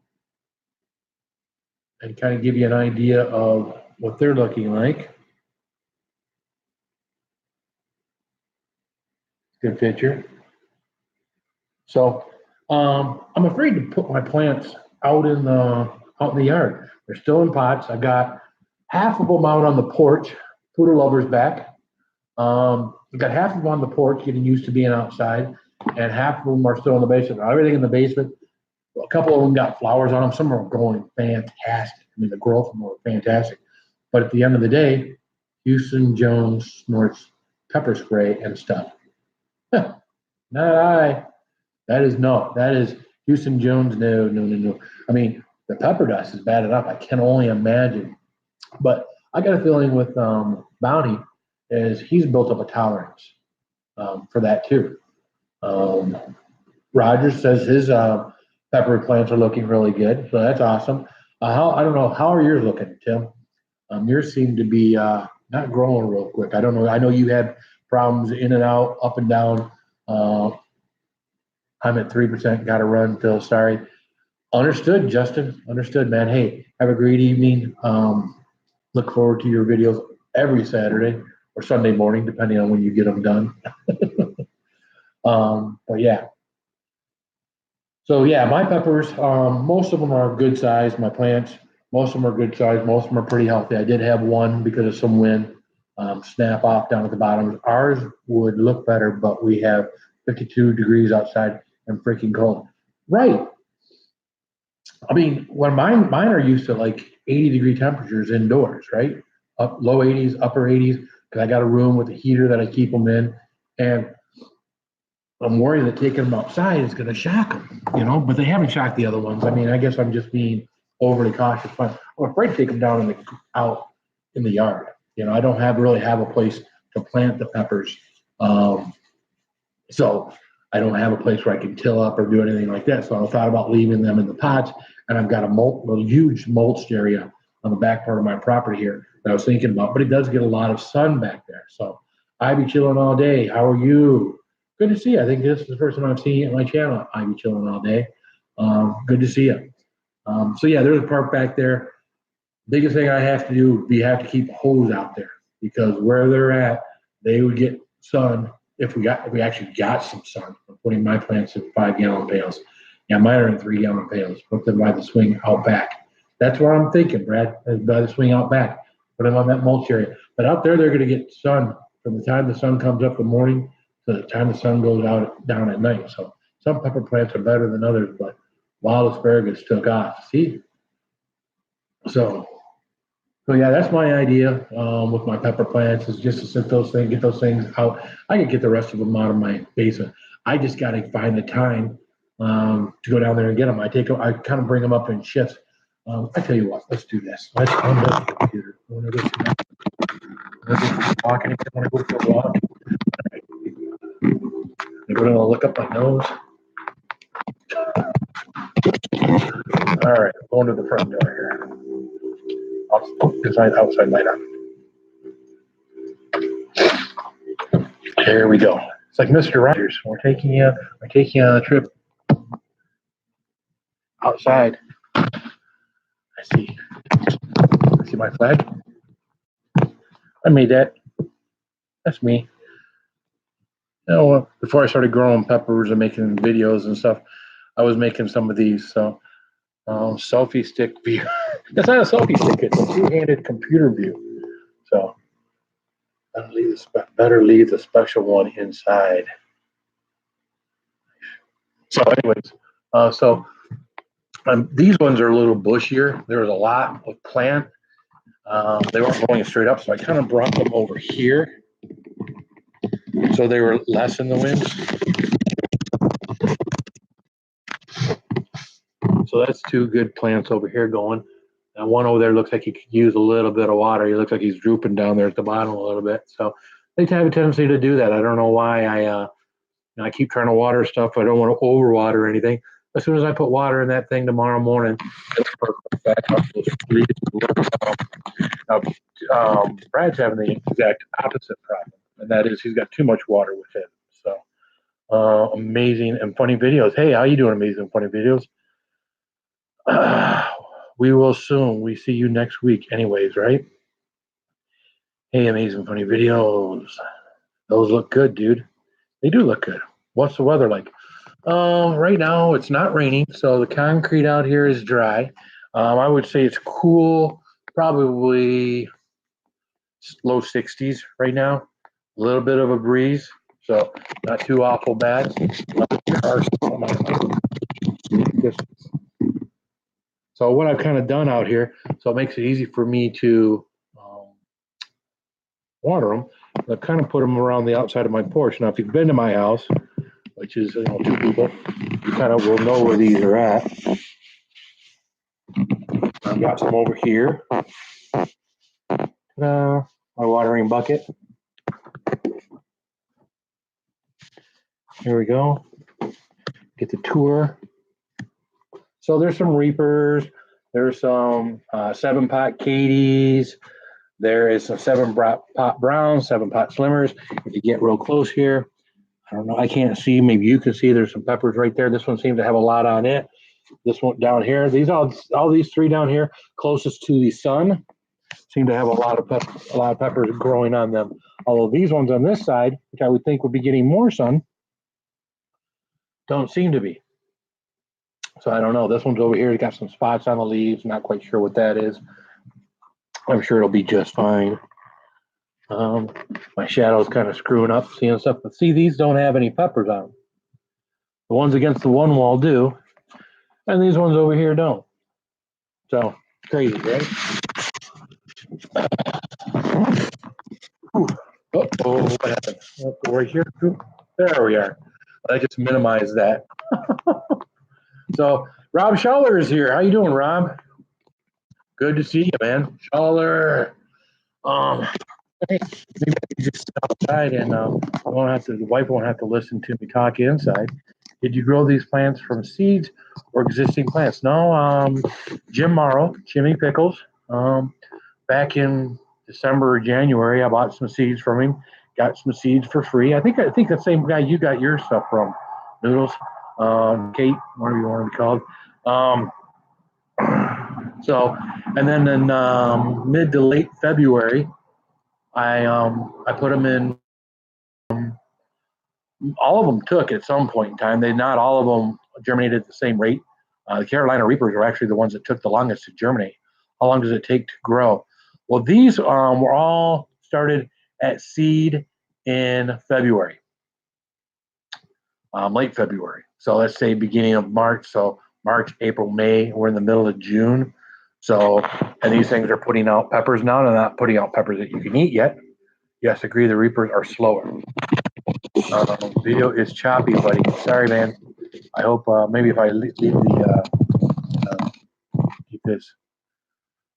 and kind of give you an idea of what they're looking like. Good picture. So I'm afraid to put my plants out in the yard. They're still in pots. I've got half of them out on the porch, poodle lovers back. We got half of them on the porch, getting used to being outside, and half of them are still in the basement. Everything in the basement. A couple of them got flowers on them. Some are growing fantastic. I mean, the growth of them are fantastic. But at the end of the day, Houston Jones snorts pepper spray and stuff. Not I. That is Houston Jones. No. I mean, the pepper dust is bad enough. I can only imagine. But I got a feeling with Bounty is he's built up a tolerance for that too. Rogers says his pepper plants are looking really good, so that's awesome. I don't know, how are yours looking, Tim? Yours seem to be not growing real quick. I don't know. I know you had problems in and out, up and down. I'm at 3%. Got to run, Phil. Sorry. Understood, Justin. Understood, man. Hey, have a great evening. Look forward to your videos every Saturday or Sunday morning, depending on when you get them done. But yeah. So yeah, my peppers, most of them are good size. My plants, most of them are good size. Most of them are pretty healthy. I did have one because of some wind snap off down at the bottom. Ours would look better, but we have 52 degrees outside and freaking cold. Right. I mean, when mine are used to like 80-degree temperatures indoors, right? Up low 80s, upper 80s, because I got a room with a heater that I keep them in, and I'm worried that taking them outside is going to shock them, but they haven't shocked the other ones. I mean, I guess I'm just being overly cautious. But I'm afraid to take them down out in the yard. I don't really have a place to plant the peppers. So I don't have a place where I can till up or do anything like that. So I thought about leaving them in the pots, and I've got a huge mulch area on the back part of my property here that I was thinking about, but it does get a lot of sun back there. So I'd be chilling all day. How are you? Good to see you. I think this is the first time I've seen you on my channel. I'd be chilling all day. Good to see you. So yeah, there's a park back there. Biggest thing I have to do would be have to keep hose out there, because where they're at, they would get sun if we actually got some sun. I'm putting my plants in 5-gallon pails. Yeah, mine are in 3-gallon pails. Put them by the swing out back. That's what I'm thinking, Brad. By the swing out back. Put them on that mulch area. But out there, they're going to get sun from the time the sun comes up in the morning to the time the sun goes down at night. So some pepper plants are better than others, but wild asparagus took off. See? So yeah, that's my idea with my pepper plants, is just to get those things out. I can get the rest of them out of my basement. I just got to find the time to go down there and get them. I kind of bring them up in shifts. I tell you what, let's do this. Let's unload the computer. I want to go walking. I want to go for a walk. I'm going to look up my nose. All right, I'm going to the front door here. Outside light on. Here we go. It's like Mr. Rogers. We're taking you on a trip outside. I see my flag. I made that. That's me. Before I started growing peppers and making videos and stuff, I was making some of these. So selfie stick view. That's not a selfie stick. It's a two-handed computer view. So better leave the special one inside. So anyways, these ones are a little bushier. There was a lot of plant. They weren't going straight up, so I kind of brought them over here, so they were less in the wind. So that's two good plants over here going. And one over there looks like he could use a little bit of water. He looks like he's drooping down there at the bottom a little bit. So they have a tendency to do that. I don't know why. I keep trying to water stuff. I don't want to overwater anything. As soon as I put water in that thing tomorrow morning, it'll perk back up those leaves. Brad's having the exact opposite problem, and that is he's got too much water with him. So amazing and funny videos. Hey, how you doing, amazing and funny videos? We will soon. We see you next week anyways, right? Hey, amazing funny videos. Those look good, dude. They do look good. What's the weather like? Right now it's not raining, so the concrete out here is dry. I would say it's cool, probably low 60s right now. A little bit of a breeze, so not too awful bad. So what I've kind of done out here, so it makes it easy for me to water them. I've kind of put them around the outside of my porch. Now, if you've been to my house, which is 2 people, you kind of will know where these are at. I've got some over here. My watering bucket. Here we go. Get the tour. So there's some Reapers. There's some 7-pot Katies. There is some 7-pot Browns, 7-pot Slimmers. If you get real close here, I don't know, I can't see. Maybe you can see. There's some peppers right there. This one seems to have a lot on it. This one down here. These all these 3 down here, closest to the sun, seem to have a lot of peppers growing on them. Although these ones on this side, which I would think would be getting more sun, don't seem to be. So I don't know. This one's over here. It's got some spots on the leaves. Not quite sure what that is. I'm sure it'll be just fine. My shadow's kind of screwing up, seeing stuff. But see, these don't have any peppers on them. The ones against the one wall do, and these ones over here don't. So crazy, right? Uh-oh, what happened? Right here. There we are. I just minimize that. So Rob Schaller is here. How you doing, Rob? Good to see you, man. Schaller. Maybe I can just sit outside and the wife won't have to listen to me talk inside. Did you grow these plants from seeds or existing plants? No, Jim Morrow, Jimmy Pickles. Back in December or January, I bought some seeds from him. Got some seeds for free. I think the same guy you got your stuff from, Noodles, Kate, whatever you want to be called. So, and then in mid to late February, I put them in. All of them took at some point in time. Not all of them germinated at the same rate. The Carolina Reapers are actually the ones that took the longest to germinate. How long does it take to grow? Well, these were all started at seed in February, late February. So let's say beginning of March. So March, April, May. We're in the middle of June. So, and these things are putting out peppers now. They're not putting out peppers that you can eat yet. Yes, agree. The Reapers are slower. Video is choppy, buddy. Sorry, man. I hope maybe if I leave keep this.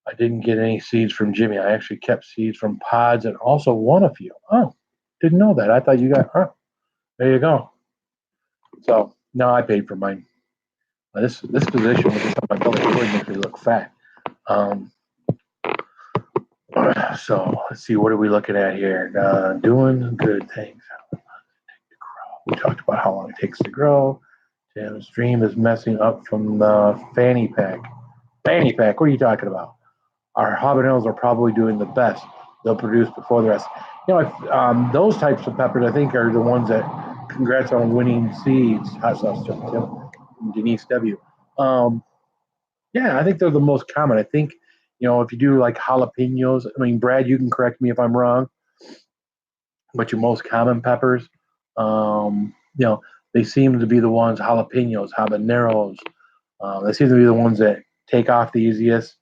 I didn't get any seeds from Jimmy. I actually kept seeds from pods and also won a few. Oh, didn't know that. I thought you got. Oh, there you go. So no, I paid for mine. This position with this on my belly really makes me look fat. So let's see. What are we looking at here? Doing good things. We talked about how long it takes to grow. Sam's stream is messing up from the fanny pack. Fanny pack, what are you talking about? Our habaneros are probably doing the best. They'll produce before the rest. Those types of peppers, I think, are the ones that, congrats on winning seeds. Hot sauce, Tim, Denise W. Yeah, I think they're the most common. I think, if you do like jalapenos, I mean, Brad, you can correct me if I'm wrong, but your most common peppers, they seem to be the ones, jalapenos, habaneros. They seem to be the ones that take off the easiest,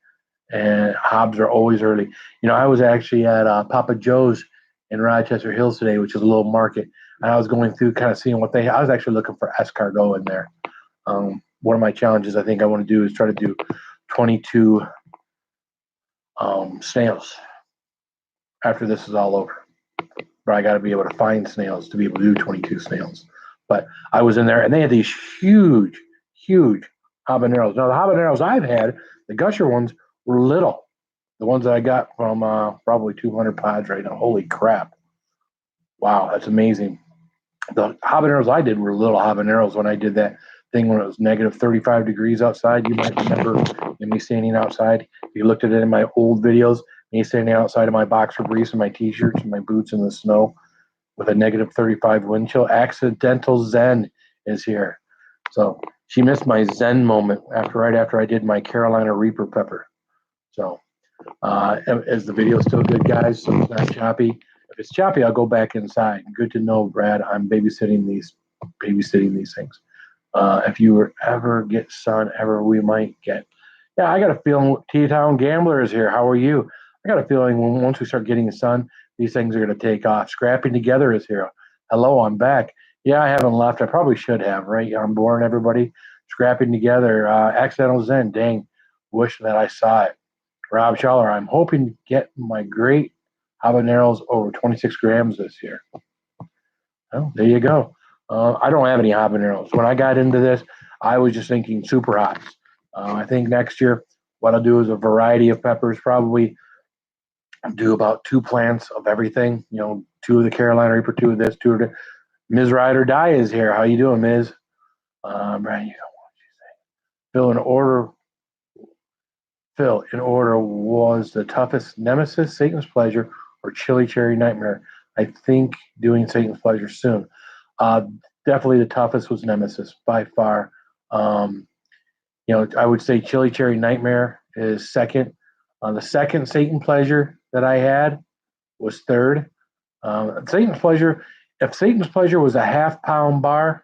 and hobs are always early. I was actually at Papa Joe's in Rochester Hills today, which is a little market, and I was going through kind of seeing what I was actually looking for escargot in there. One of my challenges I think I want to do is try to do 22 snails after this is all over. But I got to be able to find snails to be able to do 22 snails. But I was in there, and they had these huge, huge habaneros. Now, the habaneros I've had, the gusher ones, were little. The ones that I got from probably 200 pods right now. Holy crap. Wow, that's amazing. The habaneros I did were little habaneros when I did that thing when it was negative 35 degrees outside. You might remember me standing outside. If you looked at it in my old videos, me standing outside of my boxer briefs and my t-shirts and my boots in the snow with a negative 35 wind chill. Accidental Zen is here. So she missed my Zen moment right after I did my Carolina Reaper pepper. So Is the video still good, guys? So it's not choppy. If it's choppy, I'll go back inside. Good to know, Brad. I'm babysitting these things. If you were ever get sun, ever we might get. Yeah, I got a feeling T-Town Gambler is here. How are you? I got a feeling once we start getting sun, these things are going to take off. Scrapping Together is here. Hello, I'm back. Yeah, I haven't left. I probably should have, right? I'm boring, everybody. Scrapping Together. Accidental Zen. Dang, wish that I saw it. Rob Schaller, I'm hoping to get my great habaneros over 26 grams this year. Well, there you go. I don't have any habaneros. When I got into this, I was just thinking super hots. I think next year, what I'll do is a variety of peppers, probably do about 2 plants of everything. 2 of the Carolina Reaper, 2 of this, 2 of the. Ms. Ride or Die is here. How you doing, Ms.? Brian, you know what you say. Phil, in order was the toughest Nemesis, Satan's Pleasure, or Chili Cherry Nightmare. I think doing Satan's Pleasure soon. Uh, Definitely the toughest was Nemesis by far. I would say Chili Cherry Nightmare is second. The second Satan Pleasure that I had was third. Satan's Pleasure, if Satan's Pleasure was a half-pound bar,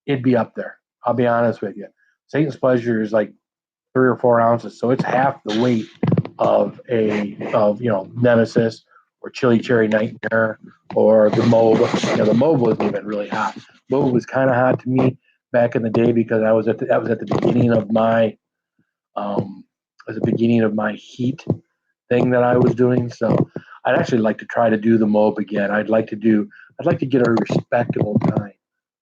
it'd be up there. I'll be honest with you. Satan's Pleasure is like 3 or 4 ounces, so it's half the weight of Nemesis or Chili Cherry Nightmare or the Mobe. The Mobe wasn't even really hot. Mobe was kind of hot to me back in the day because that was at the beginning of my heat thing that I was doing. So I'd actually like to try to do the Mobe again. I'd like to get a respectable time.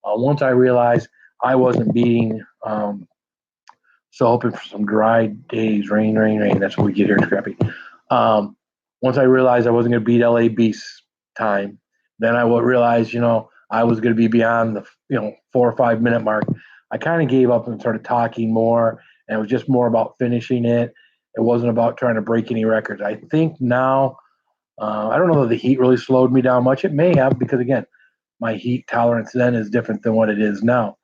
Once I realized I wasn't beating. So hoping for some dry days, rain. That's what we get here in Scrappy. Once I realized I wasn't going to beat LA Beast's time, then I would realize, I was going to be beyond the 4 or 5 minute mark. I kind of gave up and started talking more, and it was just more about finishing it. It wasn't about trying to break any records. I think now, I don't know that the heat really slowed me down much. It may have, because again, my heat tolerance then is different than what it is now.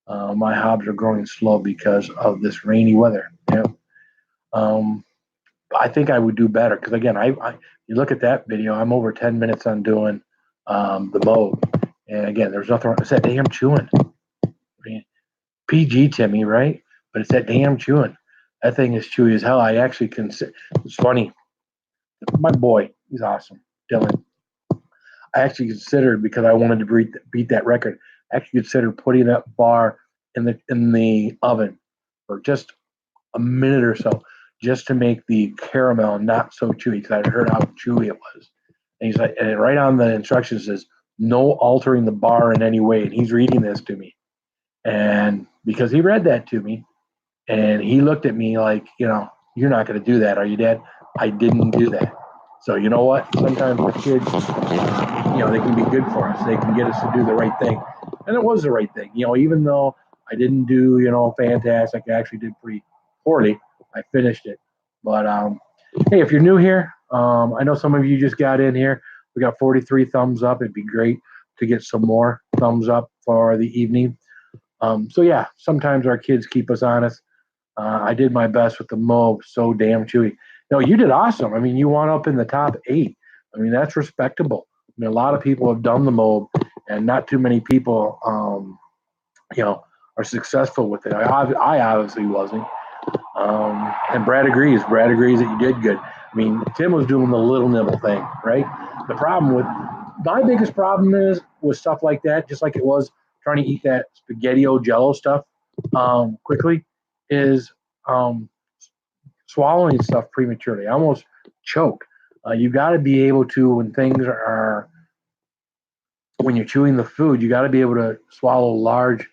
My hobs are growing slow because of this rainy weather. I think I would do better because again, you look at that video, I'm over 10 minutes on doing the Mobe, and again, there's nothing wrong. It's that damn chewing. I mean, PG Timmy, right? But it's that damn chewing. That thing is chewy as hell. I actually consider. It's funny. My boy, he's awesome, Dylan. I actually considered, because I wanted to beat that record, I actually considered putting that bar in the oven for just a minute or so, just to make the caramel not so chewy, because I heard how chewy it was. And he's like, and right on the instructions says, no altering the bar in any way. And he's reading this to me. And because he read that to me, and he looked at me like, you're not going to do that, are you, Dad? I didn't do that. So you know what? Sometimes the kids, they can be good for us. They can get us to do the right thing. And it was the right thing. Even though I didn't do, fantastic, I actually did pretty poorly. I finished it. But, hey, if you're new here, I know some of you just got in here. We got 43 thumbs up. It'd be great to get some more thumbs up for the evening. So, yeah, sometimes our kids keep us honest. I did my best with the Mobe, so damn chewy. No, you did awesome. I mean, you wound up in the top 8. I mean, that's respectable. I mean, a lot of people have done the Mobe, and not too many people, are successful with it. I obviously wasn't. And Brad agrees. Brad agrees that you did good. I mean, Tim was doing the little nibble thing, right? My biggest problem is with stuff like that, just like it was trying to eat that spaghetti-o jello stuff quickly, is swallowing stuff prematurely. I almost choke. You got to be able to, when you're chewing the food, you got to be able to swallow large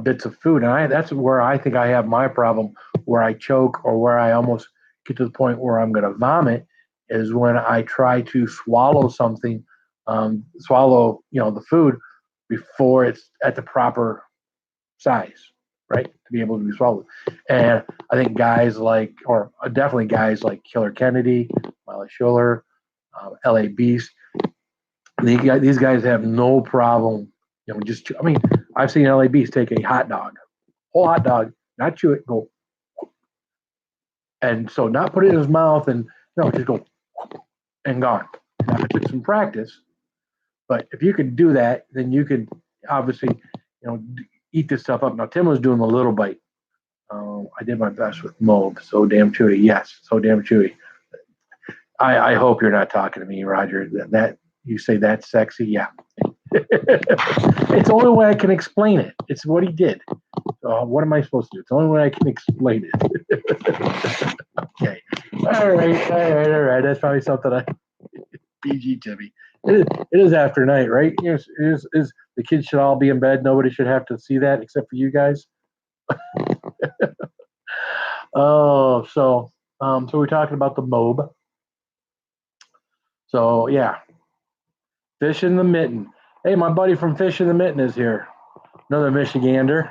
bits of food. And that's where I think I have my problem, where I choke or where I almost get to the point where I'm going to vomit, is when I try to swallow something, the food before it's at the proper size, right, to be able to be swallowed. And I think definitely guys like Killer Kennedy, Miley Schuller, LA Beast, these guys have no problem, I've seen LA Beast take a whole hot dog, not chew it, go, and so not put it in his mouth and No, just go and gone. Now, it took some practice, but if you could do that, then you could obviously, eat this stuff up. Now, Tim was doing the little bite. I did my best with Mobe. So damn chewy. Yes, so damn chewy. I hope you're not talking to me, Roger. That you say that's sexy. Yeah. It's the only way I can explain it. It's what he did. What am I supposed to do? It's the only way I can explain it. Okay. All right. That's probably something PG Timmy. It is after night, right? Yes, is the kids should all be in bed. Nobody should have to see that except for you guys. Oh, so we're talking about the Mobe. So yeah, Fish in the Mitten. Hey, my buddy from Fish in the Mitten is here. Another Michigander.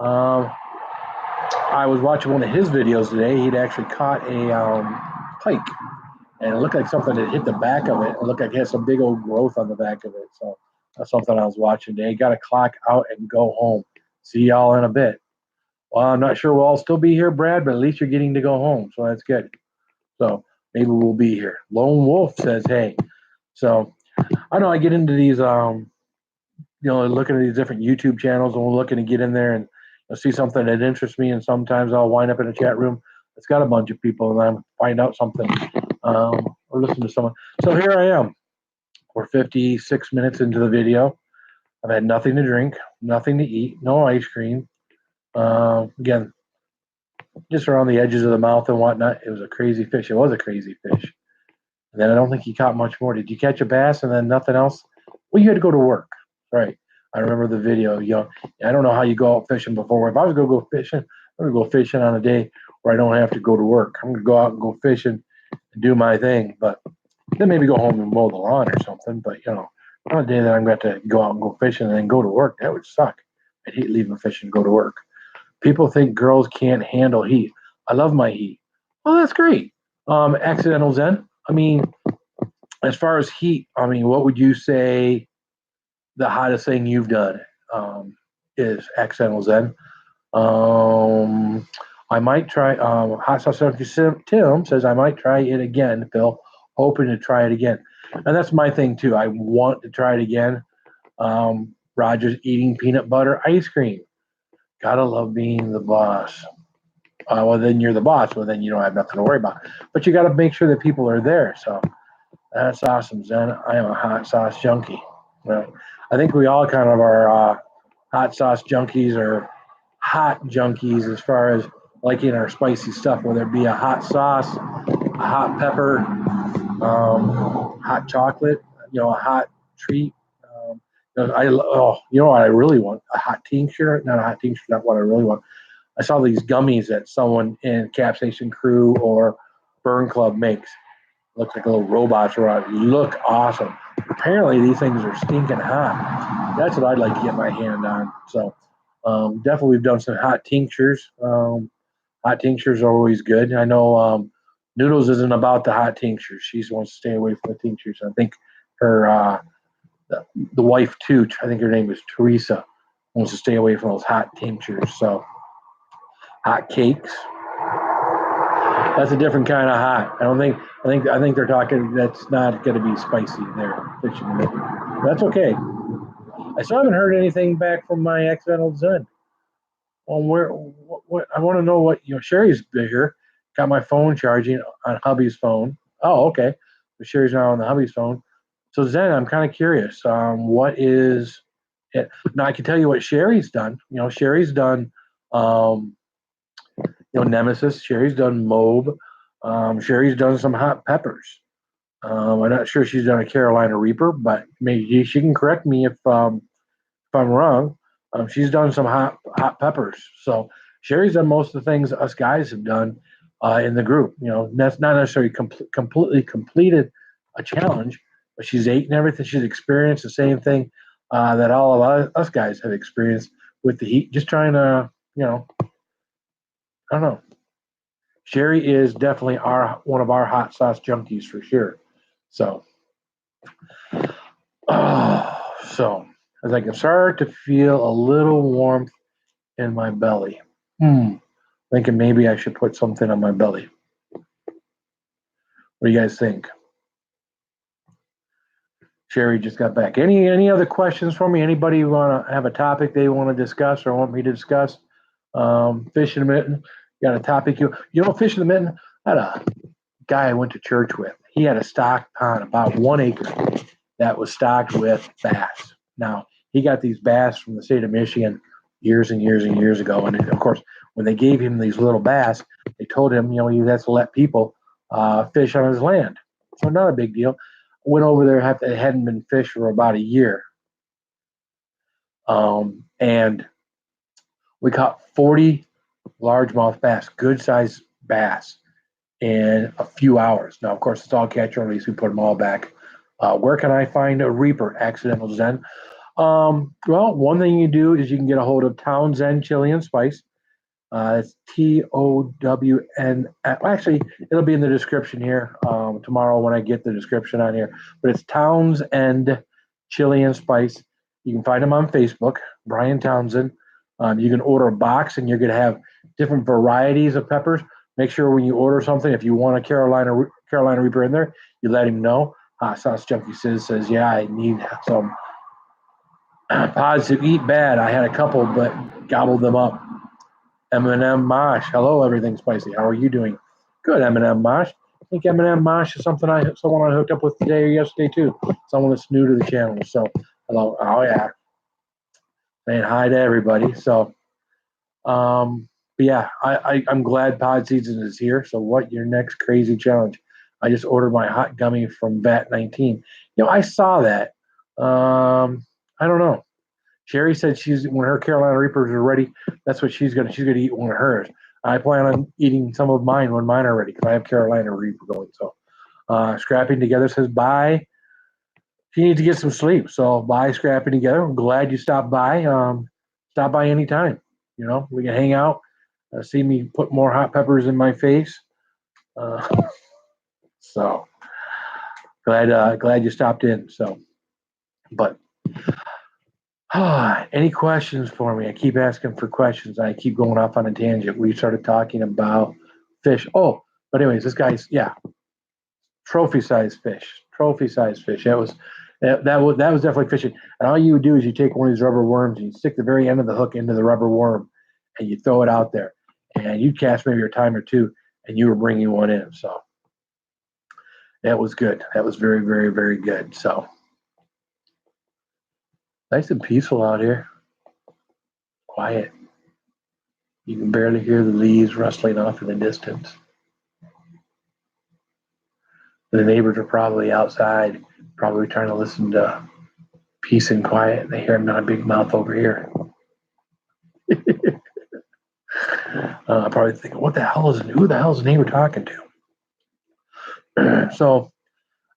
I was watching one of his videos today. He'd actually caught a pike, and it looked like something that hit the back of it. It looked like it had some big old growth on the back of it. So that's something I was watching today. Got to clock out and go home. See y'all in a bit. Well, I'm not sure we'll all still be here, Brad, but at least you're getting to go home, so that's good. So maybe we'll be here. Lone Wolf says, hey. So I know I get into these, looking at these different YouTube channels, and we're looking to get in there and see something that interests me, and sometimes I'll wind up in a chat room that's got a bunch of people, and I find out something or listen to someone. So here I am. We're 56 minutes into the video. I've had nothing to drink, nothing to eat, no ice cream. Again, just around the edges of the mouth and whatnot. It was a crazy fish. It was a crazy fish. And then I don't think he caught much more. Did you catch a bass and then nothing else? Well, you had to go to work. Right. I remember the video. I don't know how you go out fishing before. If I was going to go fishing, I'm going to go fishing on a day where I don't have to go to work. I'm going to go out and go fishing and do my thing. But then maybe go home and mow the lawn or something. But, on a day that I'm going to go out and go fishing and then go to work, that would suck. I'd hate leaving fishing and go to work. People think girls can't handle heat. I love my heat. Well, that's great. Accidental Zen. I mean, as far as heat, what would you say the hottest thing you've done is Accidental Zen? I might try. Hot Sauce Tim says I might try it again, Phil. Hoping to try it again. And that's my thing, too. I want to try it again. Roger's eating peanut butter ice cream. Gotta love being the boss. Well, then you're the boss. Well, then you don't have nothing to worry about. But you got to make sure that people are there. So that's awesome, Zen. I am a hot sauce junkie. Right? I think we all kind of are hot sauce junkies or hot junkies as far as liking our spicy stuff, whether it be a hot sauce, a hot pepper, hot chocolate, a hot treat. What I really want? A hot tincture. Not a hot tincture, not what I really want. I saw these gummies that someone in Capsation Crew or Burn Club makes. Looks like little robots around. Look awesome. Apparently, these things are stinking hot. That's what I'd like to get my hand on. So, definitely, we've done some hot tinctures. Hot tinctures are always good. I know Noodles isn't about the hot tinctures. She wants to stay away from the tinctures. I think her the wife too. I think her name is Teresa. Wants to stay away from those hot tinctures. So, hot cakes. That's a different kind of hot. I think they're talking. That's not going to be spicy. They're fishing. That's okay. I still haven't heard anything back from my accidental Zen. What I want to know what Sherry's here. Got my phone charging on hubby's phone. Oh, okay. So Sherry's now on the hubby's phone. So Zen, I'm kind of curious. What is it? Now I can tell you what Sherry's done. Sherry's done. Nemesis. Sherry's done Mobe. Sherry's done some hot peppers. I'm not sure she's done a Carolina Reaper, but maybe she can correct me if I'm wrong. She's done some hot peppers. So Sherry's done most of the things us guys have done in the group. That's not necessarily completely completed a challenge, but she's ate and everything. She's experienced the same thing that all of us guys have experienced with the heat. Just trying to, I don't know. Sherry is definitely one of our hot sauce junkies for sure. So, as I can start to feel a little warmth in my belly. Thinking maybe I should put something on my belly. What do you guys think? Sherry just got back. Any other questions for me? Anybody want to have a topic they want to discuss or want me to discuss? Fish in the mitten. You got a topic you know fish in the mitten? I had a guy I went to church with. He had a stock pond about 1 acre that was stocked with bass. Now he got these bass from the state of Michigan years and years and years ago, and of course when they gave him these little bass, they told him he has to let people fish on his land. So not a big deal. Went over there. It hadn't been fished for about a year, and we caught 40 largemouth bass, good sized bass, in a few hours. Now, of course, it's all catch and release. We put them all back. Where can I find a reaper? Accidental Zen. Well, one thing you do is you can get a hold of Townsend Chili and Spice. It's TOWN. Actually, it'll be in the description here tomorrow when I get the description on here. But it's Townsend Chili and Spice. You can find them on Facebook, Brian Townsend. You can order a box, and you're going to have different varieties of peppers. Make sure when you order something, if you want a Carolina Reaper in there, you let him know. Hot Sauce Junkie says, yeah, I need some pods to eat bad. I had a couple, but gobbled them up. M&M Mosh. Hello, everything spicy. How are you doing? Good, M&M Mosh. I think M&M Mosh is someone I hooked up with today or yesterday too. Someone that's new to the channel. So, hello. Oh yeah, saying hi to everybody. So, but yeah, I'm glad pod season is here. So, what your next crazy challenge? I just ordered my hot gummy from VAT 19. I saw that. I don't know. Sherry said when her Carolina Reapers are ready, that's what she's gonna eat one of hers. I plan on eating some of mine when mine are ready because I have Carolina Reaper going. So, Scrapping Together says bye. She needs to get some sleep. So bye, Scrapping Together. I'm glad you stopped by. Stop by anytime. We can hang out. See me put more hot peppers in my face. So glad you stopped in. So, but. Any questions for me? I keep asking for questions. I keep going off on a tangent. We started talking about fish. Oh, but anyways, this guy's trophy size fish. Trophy size fish. That was definitely fishing. And all you would do is you take one of these rubber worms and you stick the very end of the hook into the rubber worm, and you throw it out there, and you'd cast maybe a time or two, and you were bringing one in. So that was good. That was very, very, very good. So. Nice and peaceful out here. Quiet. You can barely hear the leaves rustling off in the distance. The neighbors are probably outside, probably trying to listen to peace and quiet. They hear my big mouth over here. Probably thinking, who the hell is the neighbor talking to? So,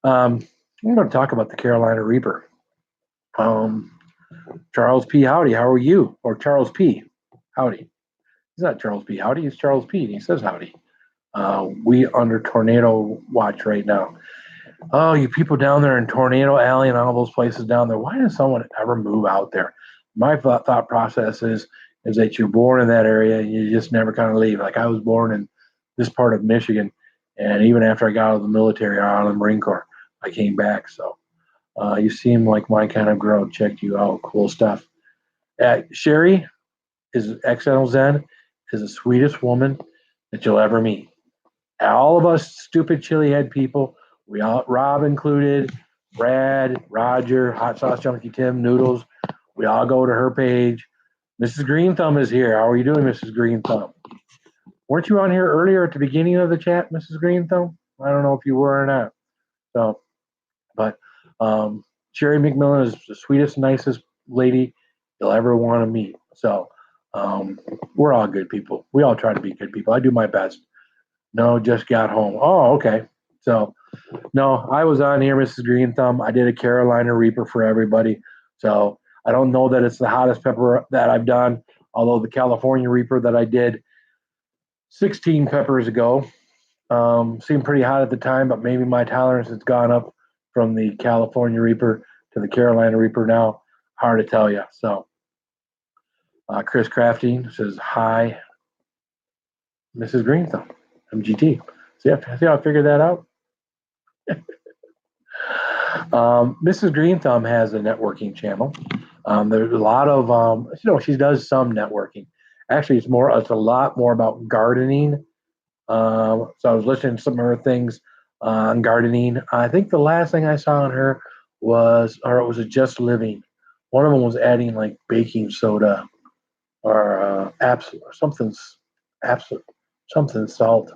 I'm going to talk about the Carolina Reaper. Charles P. Howdy, how are you? Or Charles P. Howdy. He's not Charles P. Howdy, he's Charles P. And he says howdy. We under tornado watch right now. Oh, you people down there in Tornado Alley and all those places down there, why does someone ever move out there? My thought process is that you're born in that area and you just never kind of leave. Like I was born in this part of Michigan, and even after I got out of the military, out of the Marine Corps, I came back. So you seem like my kind of girl. Checked you out. Cool stuff. Sherry is XL Zen is the sweetest woman that you'll ever meet. All of us stupid chili head people, Rob included, Brad, Roger, Hot Sauce Junkie Tim, Noodles, we all go to her page. Mrs. Green Thumb is here. How are you doing, Mrs. Green Thumb? Weren't you on here earlier at the beginning of the chat, Mrs. Green Thumb? I don't know if you were or not. So, but Sherry McMillan is the sweetest, nicest lady you'll ever want to meet. So we're all good people. We all try to be good people. I do my best. No, just got home. Oh, okay. So, no, I was on here, Mrs. Green Thumb. I did a Carolina Reaper for everybody. So, I don't know that it's the hottest pepper that I've done, although the California Reaper that I did 16 peppers ago seemed pretty hot at the time, but maybe my tolerance has gone up from the California Reaper to the Carolina Reaper now. Hard to tell you. So, Chris Crafting says, hi, Mrs. Green Thumb, MGT. See how I figured that out? Mrs. Green Thumb has a networking channel. There's a lot of, she does some networking. Actually, it's a lot more about gardening. So I was listening to some of her things on gardening. I think the last thing I saw on her or it was a Just Living. One of them was adding like baking soda or absolute something salt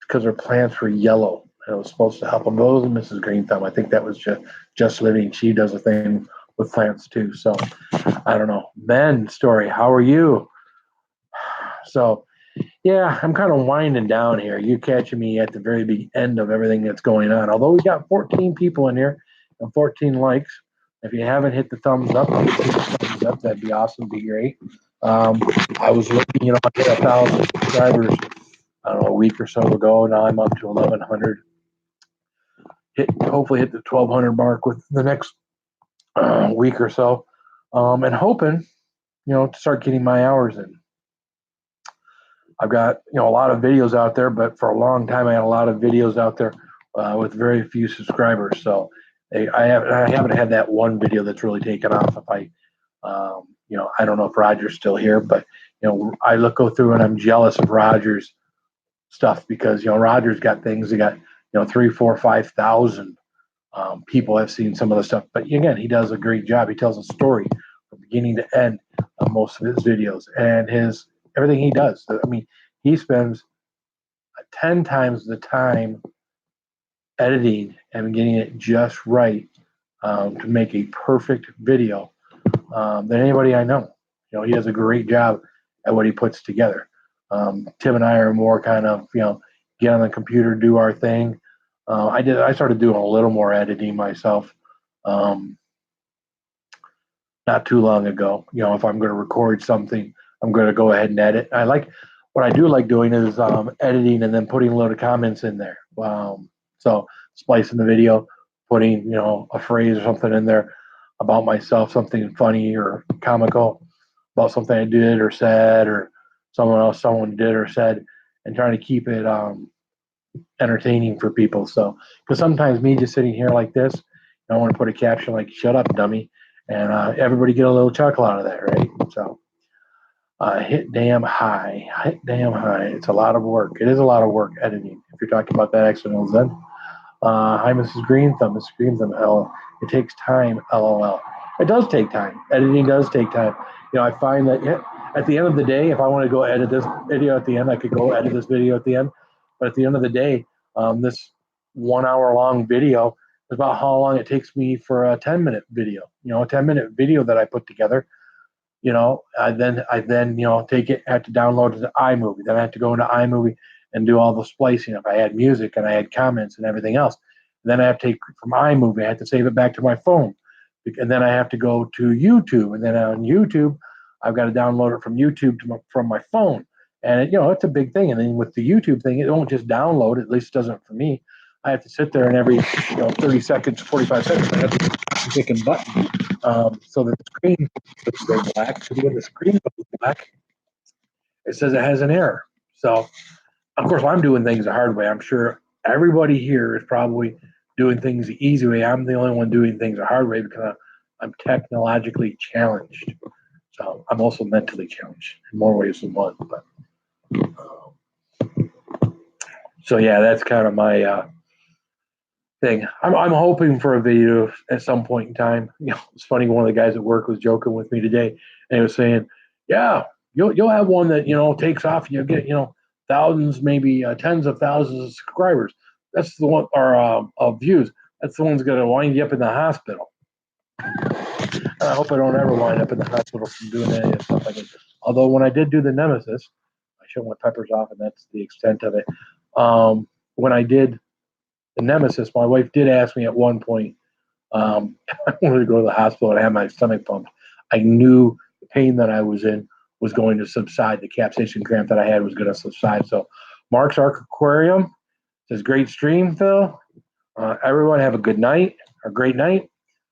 because her plants were yellow and it was supposed to help them. Those are Mrs. Green Thumb. I think that was just Living. She does a thing with plants too. So I don't know. Ben Story, how are you? So yeah, I'm kind of winding down here. You're catching me at the very big end of everything that's going on. Although we got 14 people in here and 14 likes. If you haven't hit the thumbs up, hit the thumbs up. That'd be awesome. Be great. I was looking, I hit 1,000 subscribers, I don't know, a week or so ago. Now I'm up to 1,100. Hopefully hit the 1,200 mark with the next week or so, and hoping, to start getting my hours in. I've got a lot of videos out there, but for a long time I had a lot of videos out there with very few subscribers. So I haven't had that one video that's really taken off. If I don't know if Roger's still here, but I go through and I'm jealous of Roger's stuff because Roger's got things. He got 3, 4, 5,000 people have seen some of the stuff. But again, he does a great job. He tells a story from beginning to end of most of his videos and everything he does. I mean, he spends 10 times the time editing and getting it just right to make a perfect video than anybody I know. He does a great job at what he puts together. Tim and I are more kind of, get on the computer, do our thing. I started doing a little more editing myself not too long ago. If I'm going to record something, I'm going to go ahead and edit. What I do like doing is editing and then putting a load of comments in there. So splicing the video, putting a phrase or something in there about myself, something funny or comical about something I did or said or someone did or said, and trying to keep it entertaining for people. So because sometimes me just sitting here like this, I want to put a caption like "Shut up, dummy," and everybody get a little chuckle out of that, right? So. Hit damn high. It's a lot of work. It is a lot of work editing. If you're talking about that accidental Zen. Hi, Mrs. Green Thumb. Mrs. Green Thumb. It takes time. LOL. It does take time. Editing does take time. I find that at the end of the day, if I want to go edit this video at the end, I could go edit this video at the end. But at the end of the day, this 1 hour long video is about how long it takes me for a 10-minute video. A 10-minute video that I put together. I then take it, have to download it to iMovie. Then I have to go into iMovie and do all the splicing. If I add music and I add comments and everything else, then I have to take from iMovie. I have to save it back to my phone, and then I have to go to YouTube. And then on YouTube, I've got to download it from YouTube from my phone. And it's a big thing. And then with the YouTube thing, it won't just download. At least it doesn't for me. I have to sit there and every 30 seconds, 45 seconds, I have to keep clicking buttons so that the screen goes black. So when the screen goes black, it says it has an error. So of course, I'm doing things the hard way. I'm sure everybody here is probably doing things the easy way. I'm the only one doing things the hard way because I'm technologically challenged. So I'm also mentally challenged in more ways than one. But so yeah, that's kind of my thing. I'm hoping for a video at some point in time. It's funny. One of the guys at work was joking with me today, and he was saying, "Yeah, you'll have one that takes off. And you'll get thousands, maybe tens of thousands of subscribers. That's the one, or of views. That's the one's going to wind you up in the hospital." I hope I don't ever wind up in the hospital from doing any of that stuff like that. Although when I did do the Nemesis, I shut my peppers off, and that's the extent of it. When I did the Nemesis, my wife did ask me at one point, I wanted to go to the hospital and have my stomach pumped. I knew the pain that I was in was going to subside. The capsaicin cramp that I had was going to subside. So Mark's Ark Aquarium says, great stream, Phil. Everyone have a good night, or great night.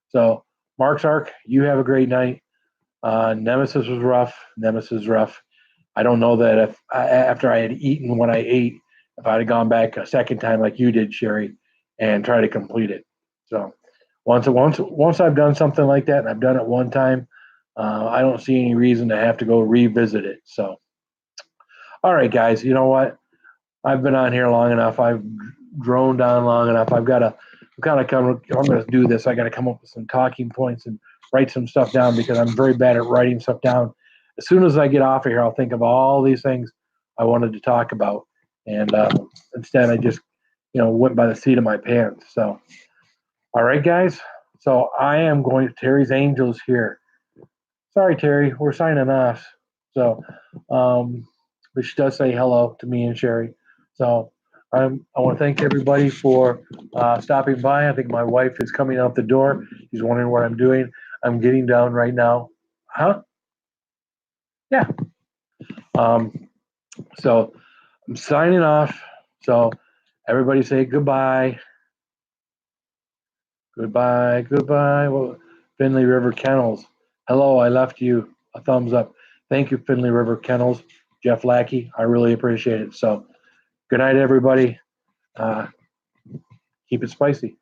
So Mark's Ark, you have a great night. Nemesis was rough. I don't know that after I had eaten what I ate, if I'd have gone back a second time like you did, Sherry, and try to complete it. So once I've done something like that, and I've done it one time, I don't see any reason to have to go revisit it. So, all right, guys, you know what? I've been on here long enough. I've droned on long enough. I'm going to do this. I got to come up with some talking points and write some stuff down because I'm very bad at writing stuff down. As soon as I get off of here, I'll think of all these things I wanted to talk about. And instead, I just, went by the seat of my pants. So, all right, guys. So I am going to Terry's Angels here. Sorry, Terry, we're signing off. So, but she does say hello to me and Sherry. So I want to thank everybody for stopping by. I think my wife is coming out the door. She's wondering what I'm doing. I'm getting down right now. Huh? Yeah. So I'm signing off. So everybody say goodbye. Goodbye. Goodbye. Well, Finley River Kennels. Hello, I left you a thumbs up. Thank you, Finley River Kennels. Jeff Lackey. I really appreciate it. So good night, everybody. Keep it spicy.